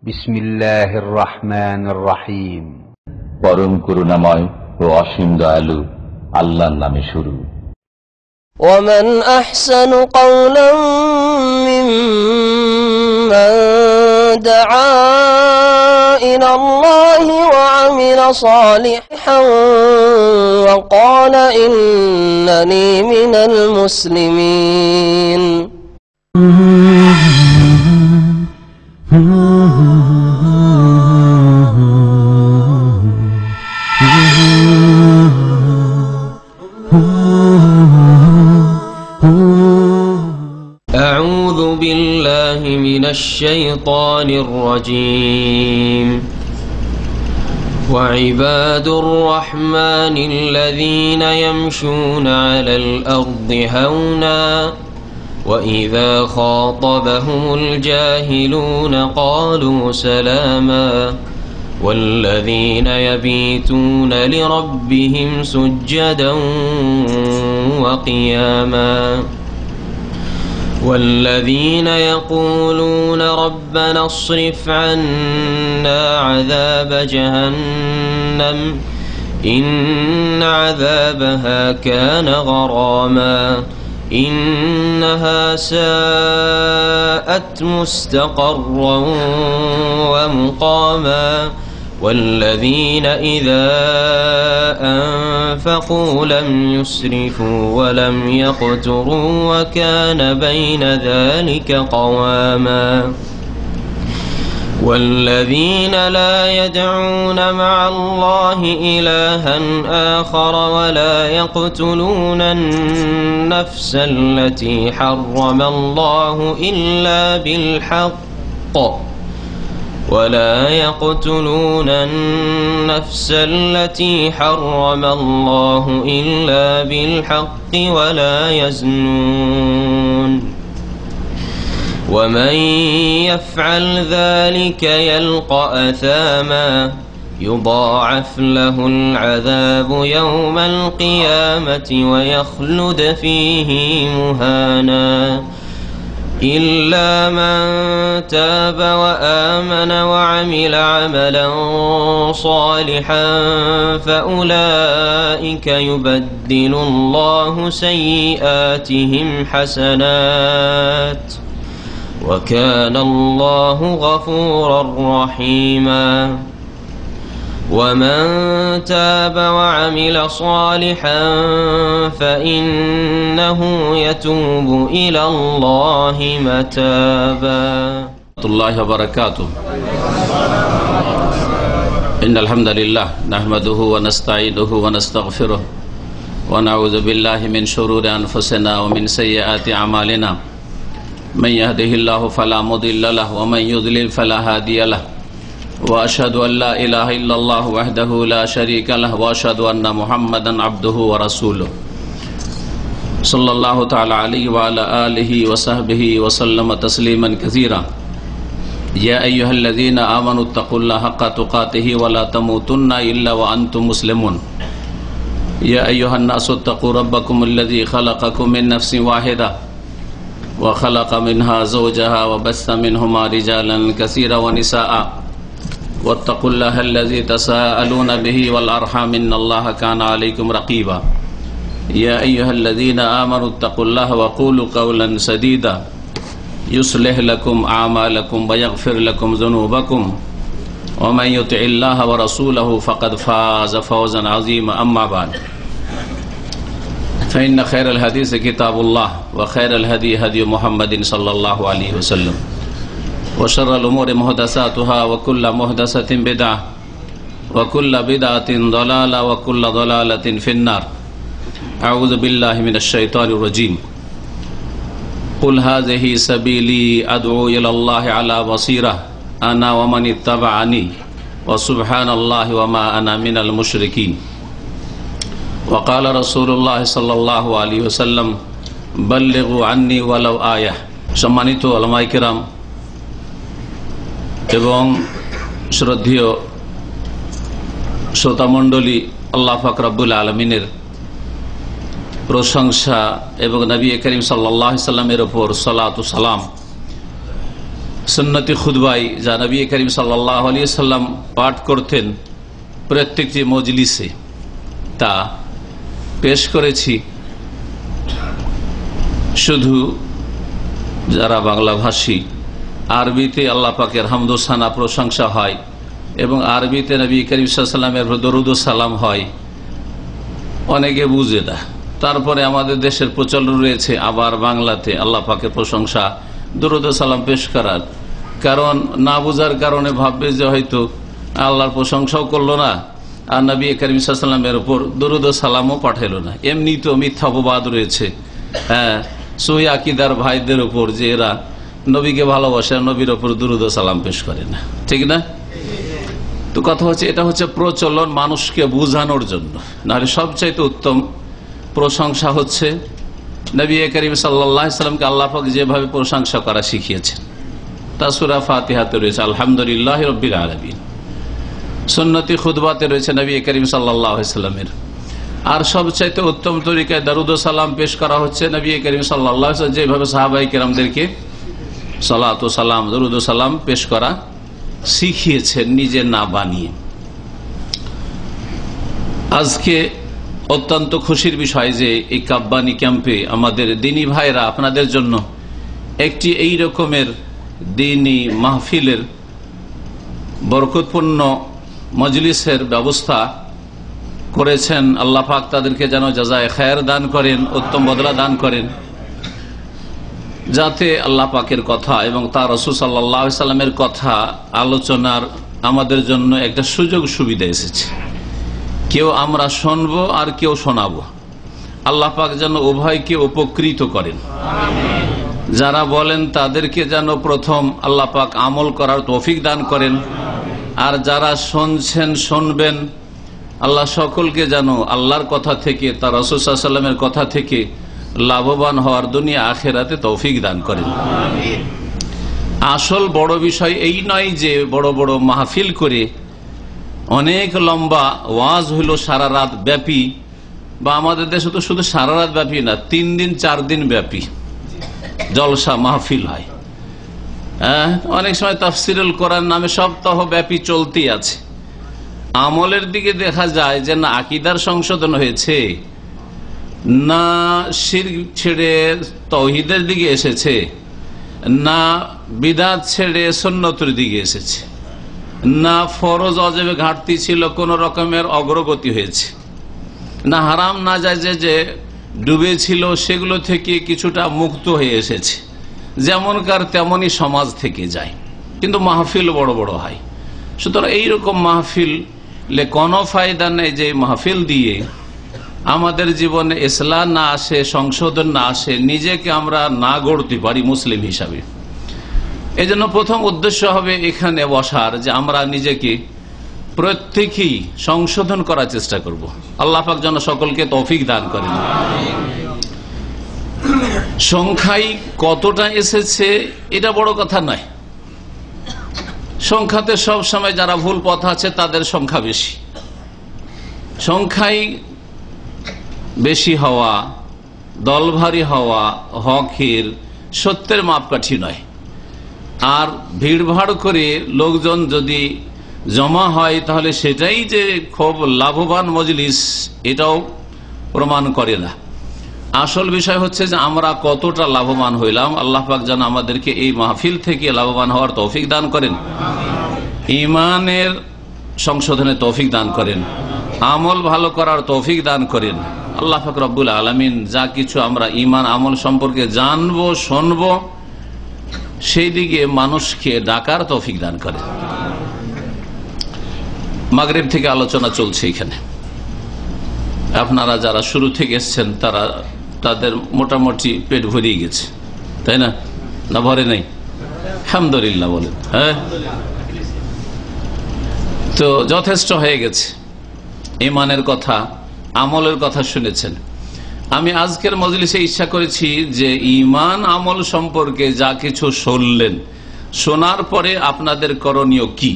বিসমিল্লাহির রহমানির রহিম। পরম করুণাময় ও অসীম দয়ালু আল্লাহর নামে শুরু। ومن أحسن قولا ممن دعا إلى الله وعمل صالحا وقال إنني من المسلمين. أعوذ بالله من الشيطان الرجيم. وعباد الرحمن الذين يمشون على الأرض هونا وإذا خاطبهم الجاهلون قالوا سلاما والذين يبيتون لربهم سجدا وقياما والذين يقولون ربنا اصرف عنا عذاب جهنم إن عذابها كان غراما إنها ساءت مستقرا ومقاما والذين إذا أنفقوا لم يسرفوا ولم يقتروا وكان بين ذلك قواما والذين لا يدعون مع الله إلها آخر ولا يقتلون النفس التي حرم الله إلا بالحق ولا يقتلون النفس التي حرم الله إلا بالحق ولا يزنون ومن يفعل ذلك يلقى أثاما يضاعف له العذاب يوم القيامة ويخلد فيه مهانا إلا من تاب وآمن وعمل عملا صالحا فأولئك يبدل الله سيئاتهم حسنات وكان الله غفورا رحيما ومن تاب وعمل صالحا فإنه يتوب إلى الله متابا. الله وبركاته. إن الحمد لله نحمده ونستعينه ونستغفره ونعوذ بالله من شرور أنفسنا ومن سيئات أعمالنا من يهده الله فلا مضل له ومن يضلل فلا هادي له وأشهد أن لا إله إلا الله وحده لا شريك له وأشهد أن محمدا عبده ورسوله صلى الله تعالى عليه وعلى آله وصحبه وسلم تسليما كثيرا. يا أيها الذين آمنوا اتقوا الله حق تقاته ولا تموتن إلا وأنتم مسلمون. يا أيها الناس اتقوا ربكم الذي خلقكم من نفس واحدة وخلق منها زوجها وبث منهما رجالا كثيرا ونساء واتقوا الله الذي تساءلون به والأرحام إن الله كان عليكم رقيبا. يا أيها الذين آمنوا اتقوا الله وقولوا قولا سديدا يصلح لكم أعمالكم ويغفر لكم ذنوبكم ومن يطع الله ورسوله فقد فاز فوزا عظيما. أما بعد فإن خير الحديث كتاب الله وخير الهدي هدي محمد صلى الله عليه وسلم وشر الأمور محدثاتها وكل محدثة بدعة وكل بدعة ضلالة وكل ضلالة في النار. أعوذ بالله من الشيطان الرجيم. قل هذه سبيلي أدعو إلى الله على بصيرة أنا ومن اتبعني وسبحان الله وما أنا من المشركين. وقال رسول الله صلى الله عليه وسلم بلغوا عني ولو آية. সম্মানিত উলামায়ে কিরাম এবং শ্রদ্ধেয় শ্রোতামণ্ডলী, আল্লাহ পাক রব্বুল আলামিনের প্রশংসা এবং নবী করিম সাল্লাল্লাহু আলাইহি সাল্লামের উপর সালাত ও সালাম সুন্নতি খুতবায় যা নবী করিম সাল্লাল্লাহু আলাইহি ওয়াসাল্লাম পাঠ করতেন প্রত্যেকটি মজলিসে, তা পেশ করেছি। শুধু যারা বাংলাভাষী, আরবিতে আল্লাহ পাকের হামদ ও সানা প্রশংসা হয় এবং আরবিতে নবী করিম সাল্লাল্লাহু আলাইহি ওয়াসাল্লামের দরুদ ও সালাম হয়, অনেকে বুঝে না। তারপরে আমাদের দেশের প্রচলন রয়েছে আবার বাংলাতে আল্লাহ পাকের প্রশংসা, দরুদ ও সালাম পেশ করার। কারণ না বুঝার কারণে ভাববে যে হয়তো আল্লাহর প্রশংসাও করলো না আর নবী করিম সাল্লাল্লাহু আলাইহি ওয়াসাল্লামের উপর দরুদ ও সালামও পাঠাইলো না। এমনি তো মিথ্যা অপবাদ রয়েছে সহি আকীদার ভাইদের উপর যে এরা নবীকে ভালোবাসে, নবীর ওপর দরুদ ও সালাম পেশ করে না, ঠিক না? তো কথা হচ্ছে, এটা হচ্ছে প্রচলন মানুষকে বুঝানোর জন্য। নাহলে সবচাইতে উত্তম প্রশংসা হচ্ছে নবী করিম সাল্লাল্লাহু আলাইহি ওয়াসাল্লামকে আল্লাহ পাক যেভাবে প্রশংসা করা শিখিয়েছেন, তা সূরা ফাতিহাতে রয়েছে আলহামদুলিল্লাহি রাব্বিল আলামিন। সুন্নতি খুতবাতে রয়েছে নবী করিম সাল্লাল্লাহু আলাইহি ওয়াসাল্লামের। আর সবচাইতে উত্তম তরিকায় দরুদ ও সালাম পেশ করা হচ্ছে নবী করিম সাল্লাল্লাহু আলাইহি ওয়াসাল্লাম যেভাবে সাহাবায়ে কেরামদেরকে সালাত ও সালাম, দরুদ ও সালাম পেশ করা শিখিয়েছেন, নিজে না বানিয়ে। আজকে অত্যন্ত খুশির বিষয় যে এই কাব্বানি ক্যাম্পে আমাদের দিনী ভাইরা আপনাদের জন্য একটি এই রকমের দিনী মাহফিলের বরকতপূর্ণ মজলিসের ব্যবস্থা করেছেন। আল্লাহ পাক তাদেরকে যেন জাযায়ে খায়ের দান করেন, উত্তম বদলা দান করেন, যাতে আল্লাহ পাকের কথা এবং তার রাসূল সাল্লাল্লাহু আলাইহি ওয়াসাল্লামের কথা আলোচনার আমাদের জন্য একটা সুযোগ সুবিধা এসেছে। কেউ আমরা শুনবো আর কেউ শোনাবো। আল্লাহ পাক যেন উভয়কে উপকৃত করেন। যারা বলেন তাদেরকে যেন প্রথম আল্লাহ পাক আমল করার তৌফিক দান করেন, আর যারা শুনছেন শুনবেন আল্লাহ সকলকে যেন আল্লাহর কথা থেকে, তার রাসূল সাল্লাল্লাহু আলাইহি ওয়াসাল্লামের কথা থেকে লাভবান হওয়ার দুনিয়া আখিরাতে তৌফিক দান করেন। আসল বড় বিষয় এই নয় যে বড় বড় মাহফিল করে অনেক লম্বা ওয়াজ হইল সারা রাত ব্যাপী, বা আমাদের দেশে তো শুধু সারা রাত ব্যাপী না, 3 দিন 4 দিন ব্যাপী জলসা মাহফিল হয়। অনেক সময় তাফসিরুল কোরআন নামে সপ্তাহ ব্যাপী চলতেই আছে। আমলের দিকে দেখা যায় যে না আকীদার সংশোধন হয়েছে, না শিরক ছেড়ে তাওহীদের দিকে এসেছে, না বিদআত ছেড়ে সুন্নতের দিকে এসেছে, না ফরজ ওয়াজিবে ঘাটতি ছিল কোন রকমের অগ্রগতি হয়েছে, না হারাম না জায়েজে যে ডুবে ছিল সেগুলো থেকে কিছুটা মুক্ত হয়ে এসেছে। যেমনকার তেমনই সমাজ থেকে যায়, কিন্তু মাহফিল বড় বড় হয়। সুতরাং এইরকম মাহফিলে কোনো ফায়দা নেই যে মাহফিল দিয়ে আমাদের জীবনে ইসলাম না আসে, সংশোধন না আসে, নিজেকে আমরা না গড়তে পারি মুসলিম হিসাবে। এই জন্য প্রথম উদ্দেশ্য হবে এখানে বসার যে আমরা নিজেকে প্রত্যেকেই সংশোধন করার চেষ্টা করব। আল্লাহ পাক যেন সকলকে তৌফিক দান করেন। সংখ্যায় কতটা এসেছে এটা বড় কথা নয়। সংখ্যাতে সব সময় যারা ভুল পথ আছে তাদের সংখ্যা বেশি। সংখ্যায় বেশি হওয়া, দল ভারী হওয়া হকের সত্যের মাপকাঠি নয়। আর ভিড়ভাড় করে লোকজন যদি জমা হয় তাহলে সেটাই যে খুব লাভবান মজলিস এটাও প্রমাণ করে না। আসল বিষয় হচ্ছে যে আমরা কতটা লাভবান হইলাম। আল্লাহ পাক যেন আমাদেরকে এই মাহফিল থেকে লাভবান হওয়ার তৌফিক দান করেন, ঈমানের সংশোধনের তৌফিক দান করেন, আমল ভালো করার তৌফিক দান করেন। আল্লাহ পাক রব্বুল আলামিন যা কিছু আমরা ঈমান আমল সম্পর্কে জানবো শুনবো সেই দিকে মানুষকে ডাকার তৌফিক দান করেন। মাগরিব থেকে আলোচনা চলছে এখানে। আপনারা যারা শুরু থেকে এসছেন তাদের মোটামুটি পেট ভরিয়ে গেছে, তাই না? না ভরে নাই? আলহামদুলিল্লাহ বলেন। হ্যাঁ, তো যথেষ্ট হয়ে গেছে। ঈমানের কথা, আমলের কথা শুনেছেন। আমি আজকের মজলিসে ইচ্ছা করেছি যে ঈমান আমল সম্পর্কে যা কিছু শুনলেন, শোনার পরে আপনাদের করণীয় কি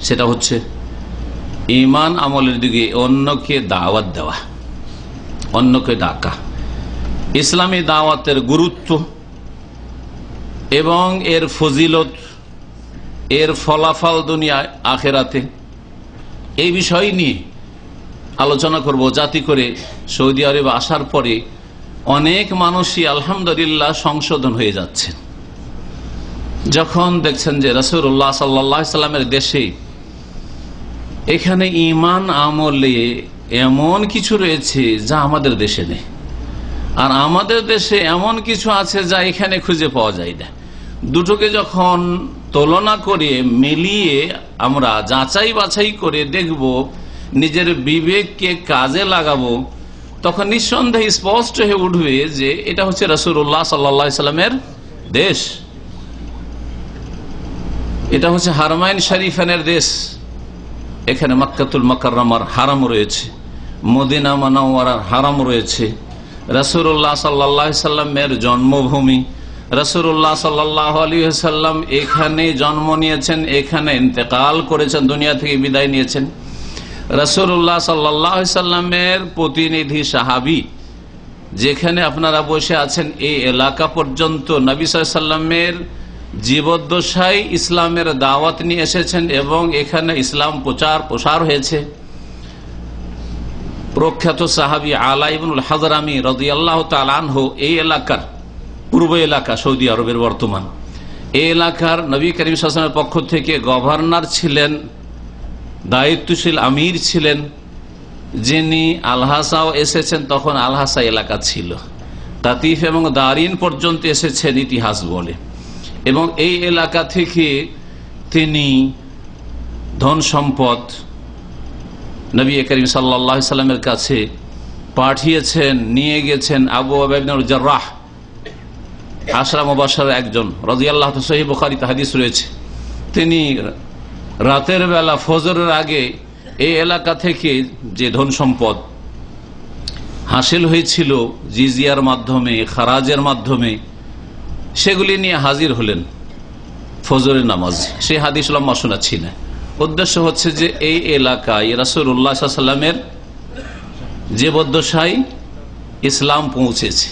সেটা হচ্ছে ঈমান আমলের দিকে অন্যকে দাওয়াত দেওয়া, অন্যকে ডাকা। ইসলামী দাওয়াতের গুরুত্ব এবং এর ফজিলত, এর ফলাফল দুনিয়ায় আখেরাতে, এই বিষয় নিয়ে আলোচনা করব। যাতে করে সৌদি আরবে আসার পরে অনেক মানুষই আলহামদুলিল্লাহ সংশোধন হয়ে যাচ্ছেন। যখন দেখছেন যে রাসূলুল্লাহ সাল্লাল্লাহু আলাইহি সাল্লামের দেশে এখানে ঈমান আমলে এমন কিছু রয়েছে যা আমাদের দেশে নেই, আর আমাদের দেশে এমন কিছু আছে যা এখানে খুঁজে পাওয়া যায় না। দুটোকে যখন তুলনা করে মিলিয়ে আমরা যাচাই বাছাই করে দেখব, নিজের বিবেককে কাজে লাগাবো, তখন নিঃসন্দেহে স্পষ্ট হয়ে উঠবে যে এটা হচ্ছে রাসূলুল্লাহ সাল্লাল্লাহু আলাইহি সাল্লামের দেশ, এটা হচ্ছে হারমাইন শরীফানের দেশ। এখানে মক্কাতুল মুকাররমার হারাম রয়েছে, মদিনা মুনাওয়ারার হারাম রয়েছে, রাসূলুল্লাহ সাল্লাল্লাহু আলাইহি সাল্লামের জন্মভূমি। রাসূলুল্লাহ সাল্লাল্লাহু আলাইহি সাল্লাম এখানে জন্ম নিয়েছেন, এখানে ইন্তেকাল করেছেন, দুনিয়া থেকে বিদায় নিয়েছেন। রাসূলুল্লাহ সাল্লাল্লাহু আলাইহি সাল্লামের প্রতিনিধি সাহাবী যেখানে আপনারা বসে আছেন, এই এলাকা পর্যন্ত নবী সাল্লাল্লাহু আলাইহি সাল্লামের জীবদ্দশায় ইসলামের দাওয়াত নিয়ে এসেছেন এবং এখানে ইসলাম প্রসার হয়েছে। প্রখ্যাত সাহাবী আলা ইবনুল হাযরামী রাদিয়াল্লাহু তাআলা আনহু এই এলাকার পূর্ব এলাকা সৌদি আরবের বর্তমান এই এলাকার নবী করিম সাল্লাল্লাহু আলাইহি ওয়াসাল্লামের পক্ষ থেকে গভর্নর ছিলেন, দায়িত্বশীল আমির ছিলেন। যিনি আলহাসাও এসেছেন, তখন আলহাসা এলাকা ছিল, তাতিফ এবং দারিন পর্যন্ত এসেছেন ইতিহাস বলে। এবং এই এলাকা থেকে তিনি ধন সম্পদ নবী করিম সাল্লাল্লাহু আলাইহি সাল্লামের কাছে পাঠিয়েছেন, নিয়ে গেছেন। আবু উবাইদা ইবনুল জাররাহ আশরা মুবাশশারের একজন রাদিয়াল্লাহু তাআলা, সহিহ বুখারীতে হাদিস রয়েছে, তিনি রাতের বেলা ফজরের আগে এই এলাকা থেকে যে ধন সম্পদ হাসিল হয়েছিল জিজিয়ার মাধ্যমে, খারাজের মাধ্যমে, সেগুলি নিয়ে হাজির হলেন ফজরের নামাজ। সেই হাদিস লম্বা শোনাচ্ছি না, উদ্দেশ্য হচ্ছে যে এই এলাকায় রাসূলুল্লাহ সাল্লাল্লাহু আলাইহি সাল্লামের জীবদ্দশায় ইসলাম পৌঁছেছে।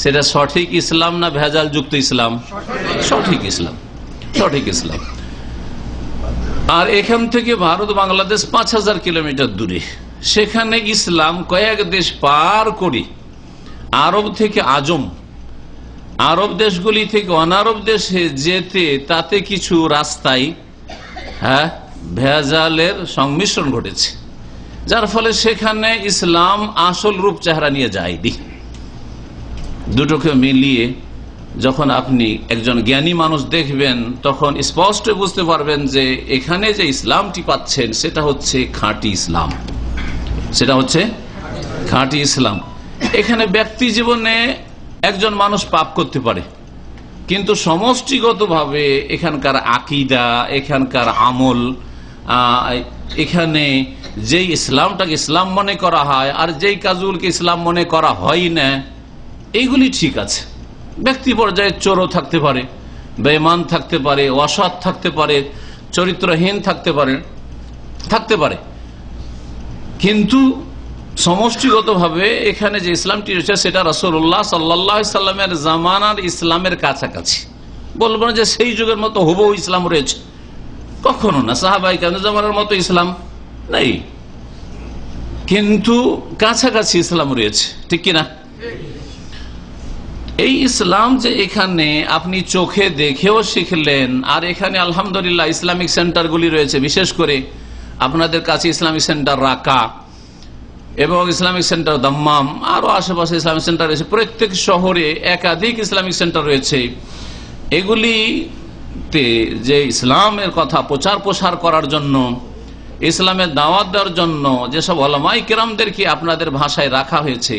সেটা সঠিক ইসলাম না ভেজাল যুক্ত ইসলাম? সঠিক ইসলাম, সঠিক ইসলাম। আর এখান থেকে ভারত বাংলাদেশ 5000 কিলোমিটার দূরে, সেখানে ইসলাম কয়েক দেশ পার করে আরব থেকে আজম, আরব দেশগুলি থেকে অনারব দেশে যেতে তাতে কিছু রাস্তায় ভেজালের সংমিশ্রণ ঘটেছে, যার ফলে সেখানে ইসলাম আসল রূপ চেহারা নিয়ে যায়নি। দুটোকে মিলিয়ে যখন আপনি একজন জ্ঞানী মানুষ দেখবেন, তখন স্পষ্ট বুঝতে পারবেন যে এখানে যে ইসলামটি পাচ্ছেন সেটা হচ্ছে খাঁটি ইসলাম, সেটা হচ্ছে খাঁটি ইসলাম। এখানে ব্যক্তি জীবনে একজন মানুষ পাপ করতে পারে, কিন্তু সমষ্টিগতভাবে এখানকার আকীদা, এখানকার আমল, এখানে যেই ইসলামটাকে ইসলাম মনে করা হয় আর যেই কাজগুলোকে ইসলাম মনে করা হয় না, এইগুলি ঠিক আছে। ব্যক্তি পর্যায়ে চোরও থাকতে পারে, বেঈমান থাকতে পারে, অসৎ থাকতে পারে, চরিত্রহীন থাকতে পারে, কিন্তু সমষ্টিগতভাবে এখানে যে ইসলামটি রয়েছে সেটা রাসূলুল্লাহ সাল্লাল্লাহু আলাইহি সাল্লামের জামানার ইসলামের কাছাকাছি। বলবো না যে সেই যুগের মতো হুবহু ইসলাম রয়েছে, কখনো না। সাহাবায়ে কেরামের জামানার মতো ইসলাম নেই, কিন্তু কাছাকাছি ইসলাম রয়েছে, ঠিক কিনা? এই ইসলাম যে এখানে আপনি চোখে দেখেও শিখলেন, আর এখানে আলহামদুলিল্লাহ ইসলামিক সেন্টারগুলি রয়েছে, বিশেষ করে আপনাদের কাছে ইসলামিক সেন্টার রাকা এবং ইসলামিক সেন্টার দাম্মাম, আরো আশেপাশে ইসলামিক সেন্টার রয়েছে, প্রত্যেক শহরে একাধিক ইসলামিক সেন্টার রয়েছে। এগুলিতে যে ইসলামের কথা প্রচার প্রসার করার জন্য, ইসলামের দাওয়াত দেওয়ার জন্য যেসব উলামায়ে কেরামদেরকে আপনাদের ভাষায় রাখা হয়েছে,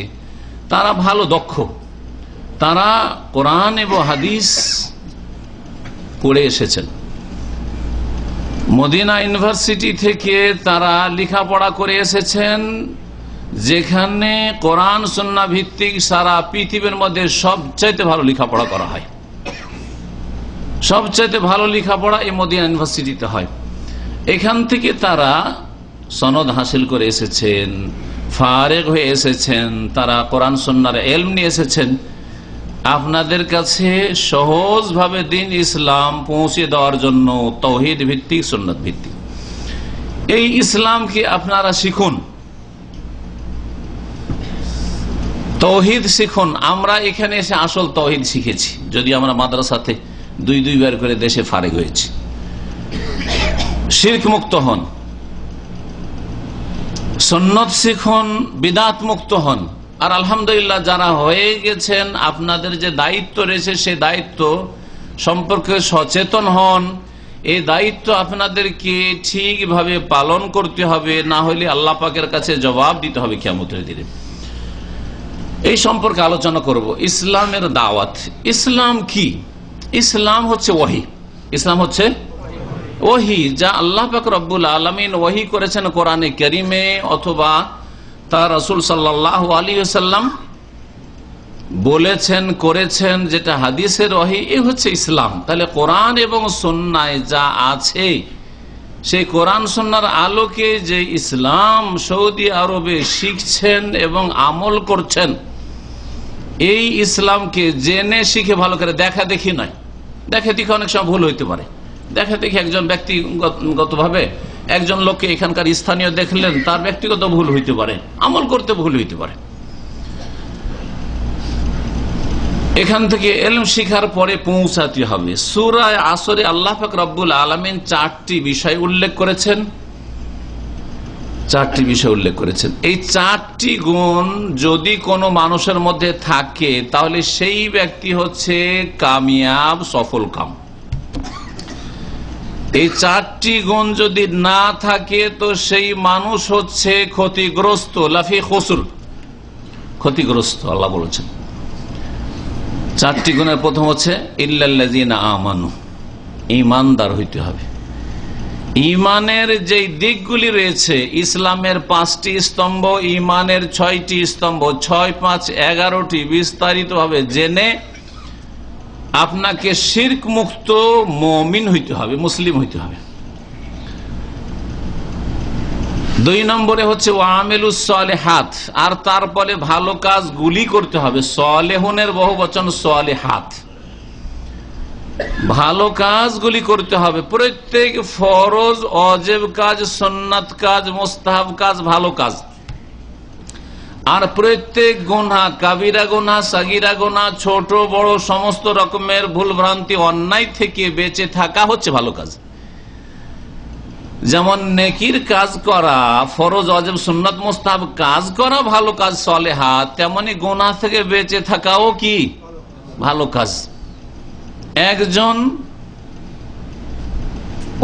তারা ভালো দক্ষ, তারা কোরআন এবং হাদিস পড়ে এসেছেন। মদিনা ইউনিভার্সিটি থেকে তারা লেখাপড়া করে এসেছেন, যেখানে কোরআন সুন্নাহ ভিত্তিক সারা পৃথিবীর মধ্যে সবচাইতে ভালো লেখাপড়া করা হয়। সবচাইতে ভালো লেখাপড়া এই মদিনা ইউনিভার্সিটিতে হয়। এখান থেকে তারা সনদ হাসিল করে এসেছেন, ফারেগ হয়ে এসেছেন, তারা কোরআন সুন্নাহর ইলম নিয়ে এসেছেন। আপনাদের কাছে সহজভাবে দিন ইসলাম পৌঁছে দেওয়ার জন্য তাওহীদ ভিত্তিক, সুন্নাত ভিত্তিক এই ইসলামকে আপনারা শিখুন, তাওহীদ শিখুন। আমরা এখানে এসে আসল তাওহীদ শিখেছি, যদি আমরা মাদ্রাসাতে দুইবার করে দেশে ফারেক হয়েছি। শিরক মুক্ত হন, সুন্নত শিখুন, বিদআত মুক্ত হন। আর আলহামদুলিল্লাহ যারা হয়ে গেছেন, আপনাদের যে দায়িত্ব রয়েছে সেই দায়িত্ব সম্পর্কে সচেতন হন। এই দায়িত্ব আপনাদেরকে ঠিকভাবে পালন করতে হবে, না হলে আল্লাহ পাকের কাছে জবাব দিতে হবে কিয়ামতের দিনে। এই সম্পর্কে আলোচনা করব। ইসলামের দাওয়াত। ইসলাম কি? ইসলাম হচ্ছে ওহী। ইসলাম হচ্ছে ওহী, যা আল্লাহ পাক রব্বুল আলামিন ওহী করেছেন কোরআনে কারীমে অথবা তার রাসূল সাল্লাল্লাহু আলাইহি ওয়াসাল্লাম বলেছেন, করেছেন, যেটা হাদিসের ওহী, এই হচ্ছে ইসলাম। তাহলে কোরআন এবং সুন্নায় যা আছে, সেই কোরআন সুন্নাহর আলোকে যে ইসলাম সৌদি আরবে শিখছেন এবং আমল করছেন, এই ইসলামকে জেনে শিখে ভালো করে দেখা দেখি নয়। দেখা দেখি অনেক সময় ভুল হইতে পারে। দেখা দেখি একজন ব্যক্তিগতভাবে একজন লোককে এখানকার স্থানীয় দেখলেন, তার ব্যক্তিগত ভুল হইতে পারে, আমল করতে ভুল হইতে পারে। এখান থেকে ইলম শিখার পরে পৌঁছাতে হবে। সূরা আসরে আল্লাহ পাক রব্বুল আলামিন চারটি বিষয় উল্লেখ করেছেন। এই চারটি গুণ যদি কোনো মানুষের মধ্যে থাকে, তাহলে সেই ব্যক্তি হচ্ছে কামিয়াব, সফল কাম। এই চারটি গুণ যদি না থাকে, তো সেই মানুষ হচ্ছে ক্ষতিগ্রস্ত, লাফি খুসর, ক্ষতিগ্রস্ত। আল্লাহ বলেছেন চারটি গুণের প্রথম হচ্ছে ইল্লাল্লাযিনা আমানু, ঈমানদার হইতে হবে। ঈমানের যে দিকগুলি রয়েছে, ইসলামের 5টি স্তম্ভ, ঈমানের 6টি স্তম্ভ, 6, 5, 11টি বিস্তারিতভাবে জেনে আপনাকে শিরক মুক্ত মুমিন হইতে হবে, মুসলিম হইতে হবে। 2 নম্বরে হচ্ছে ওয়ামিলুস সালিহাত, আর তারপরে ভালো কাজগুলি করতে হবে। সালেহুনের বহুবচন সালিহাত, ভালো কাজগুলি করতে হবে। প্রত্যেক ফরজ, ওয়াজিব কাজ, সুন্নাত কাজ, মুস্তাহাব কাজ, ভালো কাজ। আর প্রত্যেক গুনাহ, কাবিরা গুনাহ, সাগীরা গুনাহ, ছোট বড় সমস্ত রকমের ভুল ভ্রান্তি, অন্যায় থেকে বেঁচে থাকা হচ্ছে ভালো কাজ। যেমন নেকির কাজ করা, ফরজ, ওয়াজিব, সুন্নাত, মুস্তাহাব কাজ করা ভালো কাজ সালেহাত, তেমনি গুনাহ থেকে বেঁচে থাকাও কি ভালো কাজ। একজন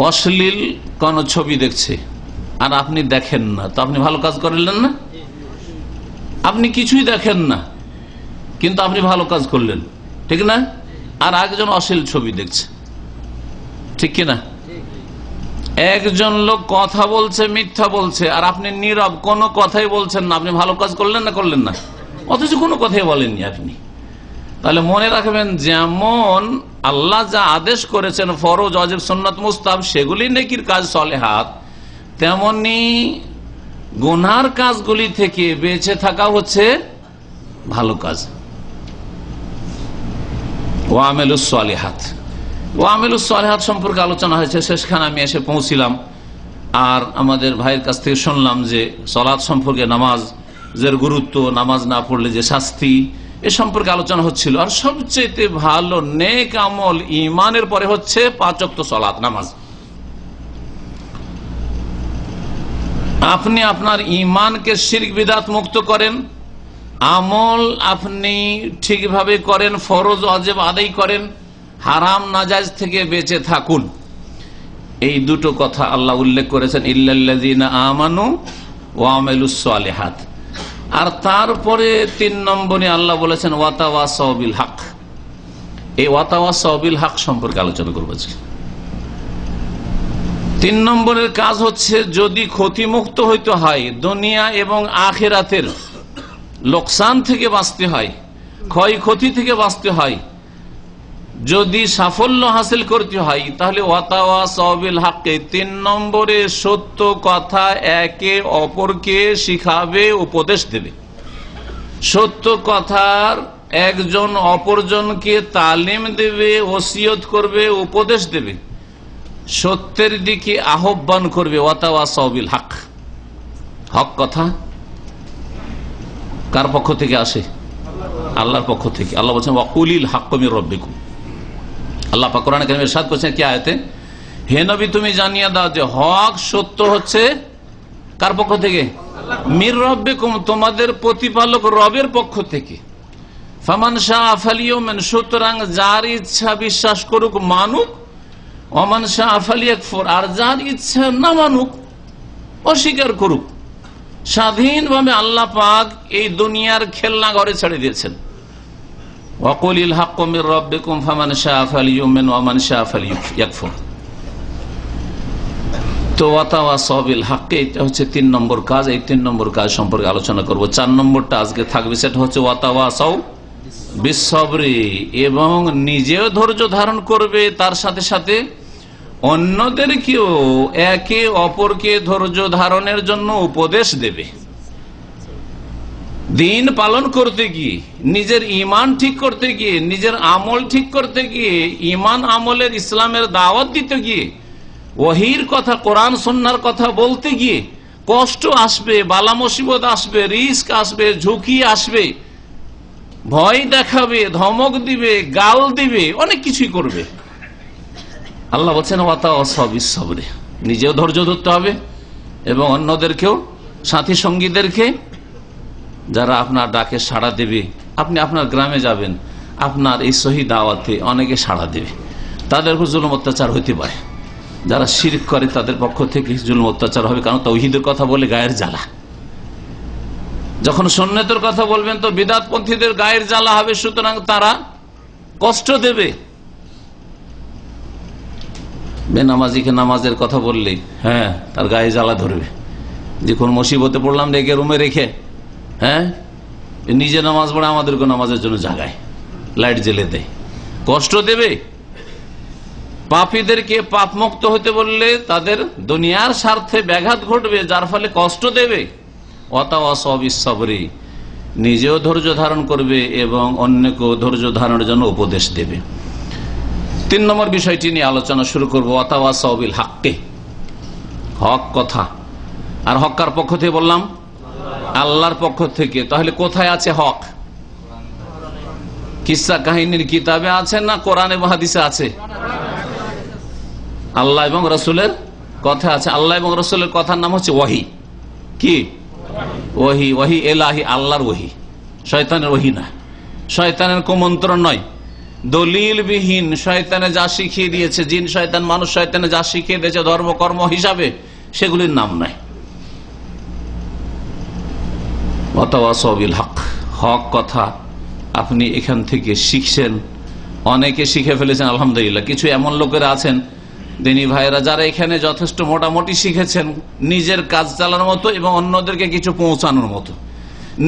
অশ্লীল কোন ছবি দেখছে আর আপনি দেখেন না, তো আপনি ভালো কাজ করলেন না? আপনি কিছুই দেখেন না, কিন্তু আপনি ভালো কাজ করলেন, ঠিক না? আর একজন অশ্লীল ছবি দেখছে, ঠিক কিনা? একজন লোক কথা বলছে, মিথ্যা বলছে, আর আপনি নীরব, কোনো কথাই বলছেন না, আপনি ভালো কাজ করলেন না? করলেন না, অথচ কোনো কথাই বলেননি আপনি। তাহলে মনে রাখবেন, যেমন আল্লাহ যা আদেশ করেছেন ফরজ, ওয়াজিব, সুন্নাত, মুস্তাহাব, সেগুলি নেকির কাজ সালেহাত, তেমনি গুনার কাজগুলি থেকে বেঁচে থাকা হচ্ছে ভালো কাজ। ওয়ামিলুস সালিহাত, ওয়ামিলুস সালিহাত সম্পর্কে আলোচনা হয়েছে, শেষখানে আমি এসে পৌঁছিলাম। আর আমাদের ভাইয়ের কাছ থেকে শুনলাম যে সালাত সম্পর্কে, নামাজের গুরুত্ব, নামাজ না পড়লে যে শাস্তি, এ সম্পর্কে আলোচনা হচ্ছিল। আর সবচেয়ে ভালো নেক আমল ঈমানের পরে হচ্ছে 5 ওয়াক্ত সালাত, নামাজ। আপনি আপনার ঈমানকে শিরক বিদআত মুক্ত করেন, আমল আপনি ঠিকভাবে করেন, ফরজ ওয়াজিব আদায় করেন, হারাম নাজায়েজ থেকে বেঁচে থাকুন। এই দুটো কথা আল্লাহ উল্লেখ করেছেন, ইল্লাল্লাযিনা আমানু ওয়া আমিলুস সালিহাত। আর তারপরে 3 নম্বরে আল্লাহ বলেছেন ওয়াতাওয়াসাউ বিল হক। এই ওয়াতাওয়াসাউ বিল হক সম্পর্কে আলোচনা করব আজকে। 3 নম্বরের কাজ হচ্ছে, যদি ক্ষতিমুক্ত হইতে হয়, দুনিয়া এবং আখিরাতের লোকসান থেকে বাঁচতে হয়, ক্ষয়ক্ষতি থেকে বাঁচতে হয়, যদি সাফল্য হাসিল করতে হয়, তাহলে ওয়াতাওয়াসাউ বিল হক 3 নম্বরে সত্য কথা একে অপরকে শিখাবে, উপদেশ দেবে। সত্য কথার একজন অপরজনকে তালিম দেবে, ওসিয়ত করবে, উপদেশ দেবে, সত্যের দিকে আহ্বান করবে। ওয়াতাওয়াসাউ বিল হক, হক কথা কার পক্ষ থেকে আসে? আল্লাহর পক্ষ থেকে। আল্লাহ বলছেন ওয়াকুলিল হাক্কু মির রাব্বিকুম। আল্লাহ পাক কোরআনে কারীমে ইরশাদ করেছেন কি আয়াতে, হে নবী তুমি জানিয়ে দাও যে হক সত্য হচ্ছে কার পক্ষ থেকে? মির রাব্বিকুম, তোমাদের প্রতিপালক রবের পক্ষ থেকে। ফামান শাআ ফালিউমিন, সুতরাং যার ইচ্ছা বিশ্বাস করুক মানুক, ওমান শাআ ফালিয়াকফুর, আর যার ইচ্ছা না মানুক অস্বীকার করুক। স্বাধীনভাবে আল্লাহ পাক এই দুনিয়ার খেলনা ঘরে ছেড়ে দিয়েছেন। ওয়াকুলিল হাক্কু মির রাব্বিকুম ফামান শাআ ফালিউমিন ওয়ামান শাআ ফালিয়াকফুর। তো ওয়াতাওয়াসাউ বিল হক, এটা হচ্ছে 3 নম্বর কাজ। এই 3 নম্বর কাজ সম্পর্কে আলোচনা করব। 4 নম্বরটা আজকে থাকবে, সেটা হচ্ছে ওয়াতাওয়াসাউ বিস সবরি, এবং নিজেও ধৈর্য ধারণ করবে, তার সাথে সাথে অন্যদেরকেও একে অপরকে ধৈর্য ধারণের জন্য উপদেশ দেবে। দিন পালন করতে গিয়ে, নিজের ইমান ঠিক করতে গিয়ে, নিজের আমল ঠিক করতে গিয়ে, ইমান আমলের ইসলামের দাওয়াত দিতে গিয়ে, ওহীর কথা কোরআন সুন্নাহর কথা বলতে গিয়ে কষ্ট আসবে, বালা মুসিবত আসবে, রিস্ক আসবে, ঝুঁকি আসবে, ভয় দেখাবে, ধমক দিবে, গাল দিবে, অনেক কিছুই করবে। আল্লাহ বলছেন ওয়াতাওয়াসাউ বিস সবরি, নিজেও ধৈর্য ধরতে হবে এবং অন্যদেরকেও, সাথী সঙ্গীদেরকে, যারা আপনার ডাকে সাড়া দেবে। আপনি আপনার গ্রামে যাবেন, আপনার এই সহি দাওয়াতে অনেকে সাড়া দেবে, তাদের উপর জুলুম অত্যাচার হইতে পারে। যারা শিরক করে তাদের পক্ষ থেকে জুলুম অত্যাচার হবে, কারণ তাওহীদের কথা বলে গায়ের জ্বালা। যখন সুন্নতের কথা বলবেন তো বিদআতপন্থীদের গায়ের জ্বালা হবে, সুতরাং তারা কষ্ট দেবে। বেনামাজিকে নামাজের কথা বললে তার গায়ে জ্বালা ধরবে, যে কোন মুসিবতে পড়লাম রেখে রুমে রেখে, নিজে নামাজ পড়ে আমাদেরকে নামাজের জন্য জাগায়, লাইট জ্বেলে দেয়, কষ্ট দেবে। পাপীদেরকে পাপ মুক্ত হতে বললে তাদের দুনিয়ার স্বার্থে ব্যাঘাত ঘটবে, যার ফলে কষ্ট দেবে। ওয়াতাওয়াসাউ বিস সবরি, নিজেও ধৈর্য ধারণ করবে এবং অন্যকেও ধৈর্য ধারণের জন্য উপদেশ দেবে। 3 নম্বর বিষয়টি নিয়ে আলোচনা শুরু করবো, ওয়াতাওয়াসাউ বিল হক, হক কথা। আর হক কার পক্ষ থেকে বললাম? আল্লাহর পক্ষ থেকে। তাহলে কোথায় আছে হক? কিসসা কাহিনীর কিতাবে আছে না কোরআন এবং হাদিসে আছে? আল্লাহ এবং রাসূলের কথা আছে। আল্লাহ এবং রাসূলের কথার নাম হচ্ছে ওহী। কি ওহী? ওহী ইলাহি, আল্লাহর ওহী, শয়তানের ওহী না, শয়তানের কুমন্ত্রণ নয়, দলিল বিহীন শয়তানে যা শিখিয়ে দিয়েছে, জিন শয়তান মানুষ শয়তানে যা শিখিয়ে দিয়েছে ধর্ম কর্ম হিসাবে, সেগুলির নাম নাই। ওয়াতাওয়াসাউ বিল হক, হক কথা আপনি এখান থেকে শিখছেন, অনেকে শিখে ফেলেছেন আলহামদুলিল্লাহ। কিছু এমন লোকেরা আছেন দিনী ভাইয়েরা যারা এখানে যথেষ্ট মোটামুটি শিখেছেন নিজের কাজ চালানোর মতো এবং অন্যদেরকে কিছু পৌঁছানোর মতো।